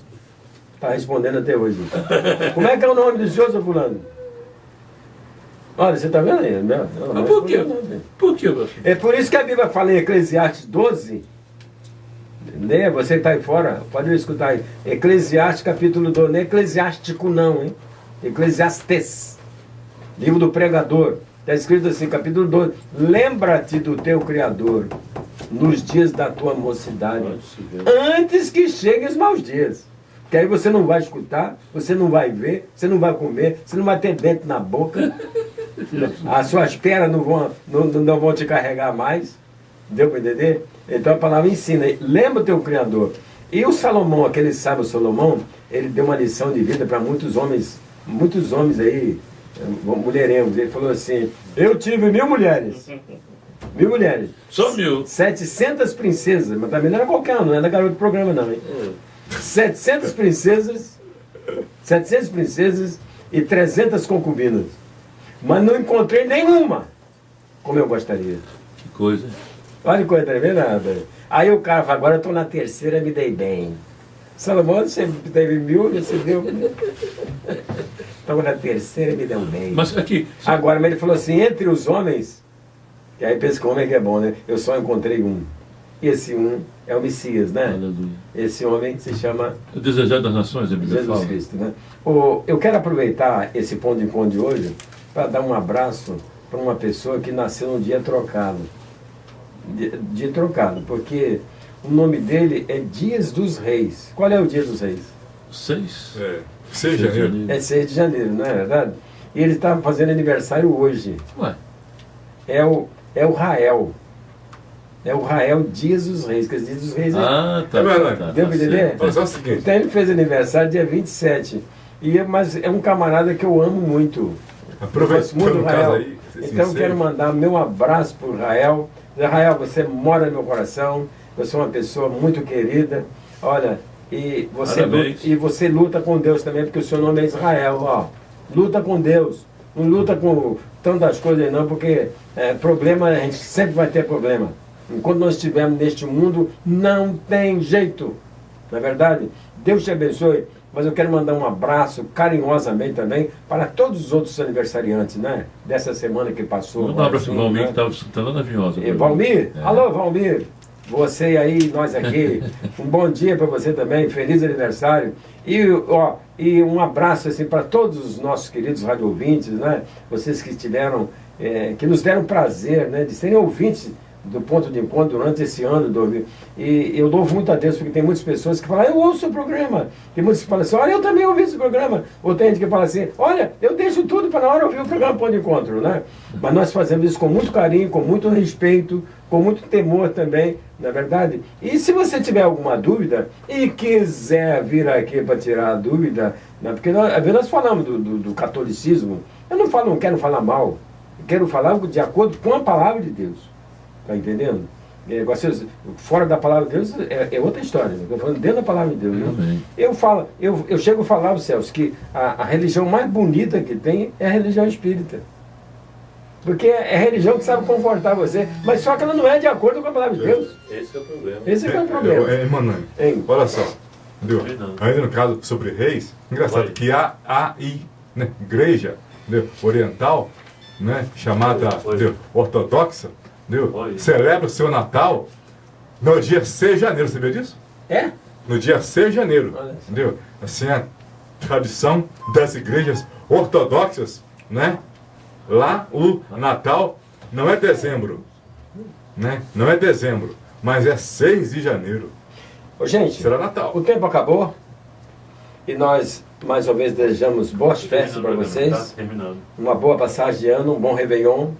Está respondendo até hoje. Como é que é o nome do senhor, seu fulano? Olha, você está vendo aí? Mas por quê? Por quê, você? É por isso que a Bíblia fala em Eclesiastes 12, né? Você está aí fora, pode escutar aí. Eclesiastes capítulo 12, não é eclesiástico não, hein? Eclesiastes, livro do pregador. Está escrito assim, capítulo 12. Lembra-te do teu Criador nos dias da tua mocidade, antes que cheguem os maus dias. Que aí você não vai escutar, você não vai ver, você não vai comer, você não vai ter dente na boca. As suas pernas não vão te carregar mais. Deu para entender? Então a palavra ensina. Lembra o teu Criador. E o Salomão, aquele sábio Salomão, ele deu uma lição de vida para muitos homens aí, mulherengos. Ele falou assim, eu tive 1000 mulheres. 1000 mulheres. Só 1000. 700 princesas, mas também não era qualquer um, não era garoto do programa não, hein? 700 princesas e 300 concubinas. Mas não encontrei nenhuma como eu gostaria. Que coisa. Olha que coisa tremenda. Aí o cara fala, agora eu estou na terceira, me dei bem. Salomão, você teve 1000, você deu... Estava na terceira, me deu bem. Mas aqui... Agora, mas ele falou assim, entre os homens, e aí pensa que o homem é bom, né? Eu só encontrei um. E esse um é o Messias, né? Aleluia. Esse homem se chama... O desejado das nações, a Bíblia Jesus fala. Cristo, né? Eu quero aproveitar esse ponto de encontro de hoje para dar um abraço para uma pessoa que nasceu num dia trocado. Dia trocado, porque o nome dele é Dias dos Reis. Qual é o Dia dos Reis? 6? 6 de janeiro. É 6 de janeiro, não é verdade? E ele está fazendo aniversário hoje. Ué. É o Rael. É o Rael Dias dos Reis, que é Dias dos Reis Tá. Deu para entender? Mas é o seguinte. Então ele fez aniversário dia 27. Mas é um camarada que eu amo muito. Aproveitando o caso aí. Então eu quero mandar meu abraço para o Rael. Rael, você mora no meu coração. Você é uma pessoa muito querida. Olha, e você luta com Deus também, porque o seu nome é Israel. Ó. Luta com Deus. Não luta com tantas coisas não, porque problema, a gente sempre vai ter problema. Enquanto nós estivermos neste mundo, não tem jeito. Não é verdade? Deus te abençoe. Mas eu quero mandar um abraço carinhosamente também para todos os outros aniversariantes, né? Dessa semana que passou. Um abraço para o Valmir, que está lá na Vinhosa. Valmir? Alô, Valmir. Você aí, nós aqui. Um bom dia para você também. Feliz aniversário. E um abraço assim, para todos os nossos queridos rádio ouvintes, né? Vocês que tiveram, que nos deram prazer, né? De serem ouvintes do ponto de encontro durante esse ano. E eu louvo muito a Deus, porque tem muitas pessoas que falam, eu ouço o programa. Tem muitos que falam assim, olha, eu também ouvi esse programa. Ou tem gente que fala assim, olha, eu deixo tudo para na hora ouvir o programa Ponto de Encontro, né? Mas nós fazemos isso com muito carinho, com muito respeito, com muito temor também, na verdade. E se você tiver alguma dúvida e quiser vir aqui para tirar a dúvida, né? Porque nós falamos do catolicismo, eu não quero falar mal, eu quero falar de acordo com a palavra de Deus. Está entendendo? Fora da palavra de Deus é outra história. Né? Estou falando dentro da palavra de Deus. Né? Amém. Eu chego a falar, Celso, que a religião mais bonita que tem é a religião espírita. Porque é a religião que sabe confortar você, mas só que ela não é de acordo com a palavra de Deus. Esse é o problema. Esse é o problema. Manoel, Hein? olha só. Entendeu? Não. Ainda no caso sobre reis, engraçado Oi. que a né, igreja, entendeu, oriental, né, chamada Oi. entendeu, ortodoxa, entendeu, Oi. celebra o seu Natal no dia 6 de janeiro, você sabia disso? É? No dia 6 de janeiro, Olha só. entendeu? Assim, a tradição das igrejas ortodoxas, né? Lá o Natal não é dezembro, né? Não é dezembro, mas é 6 de janeiro. Ô, gente, Será Natal. o tempo acabou e nós, mais uma vez, desejamos boas festas para Tá vocês, terminando. uma boa passagem de ano, um bom Réveillon.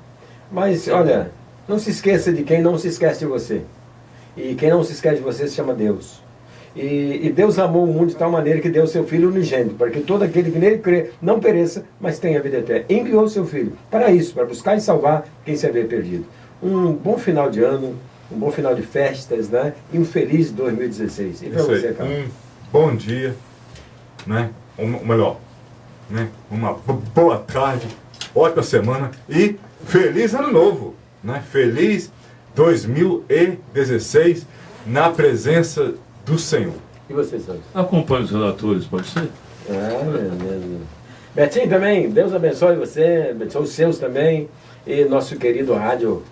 Mas, olha, não se esqueça de quem não se esquece de você. E quem não se esquece de você se chama Deus. E Deus amou o mundo de tal maneira que deu o seu Filho unigênito, para que todo aquele que nele crê não pereça, mas tenha vida eterna. Enviou o seu Filho para isso, para buscar e salvar quem se havia perdido. Um bom final de ano, um bom final de festas, né? E um feliz 2016. E para Isso você, aí, cara? um bom dia, né? Ou melhor, né? Uma boa tarde, ótima semana e feliz ano novo, né? Feliz 2016 na presença do Senhor. E você, Santos? Acompanhe os relatores, pode ser? Beleza. Betinho também, Deus abençoe você, abençoe os seus também. E nosso querido rádio,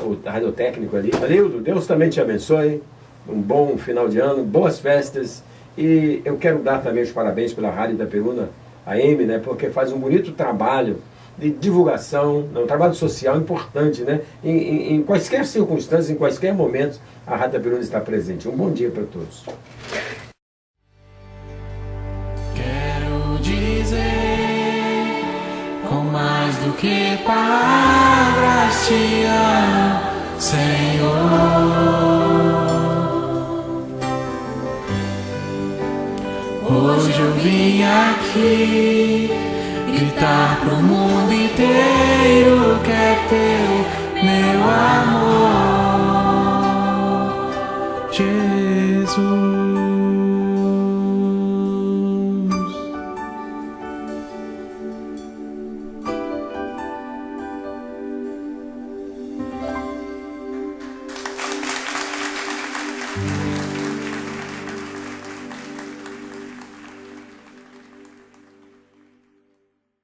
o rádio técnico ali. Valildo, Deus também te abençoe. Um bom final de ano, boas festas. E eu quero dar também os parabéns pela Rádio Itaperuna, a AM, né? Porque faz um bonito trabalho de divulgação, um trabalho social importante, né? Em quaisquer circunstâncias, em quaisquer momentos, a Rádio Itaperuna está presente. Um bom dia para todos. Quero dizer com mais do que palavras te amo, Senhor. Hoje eu vim aqui gritar pro mundo inteiro que é teu, meu amor, Jesus.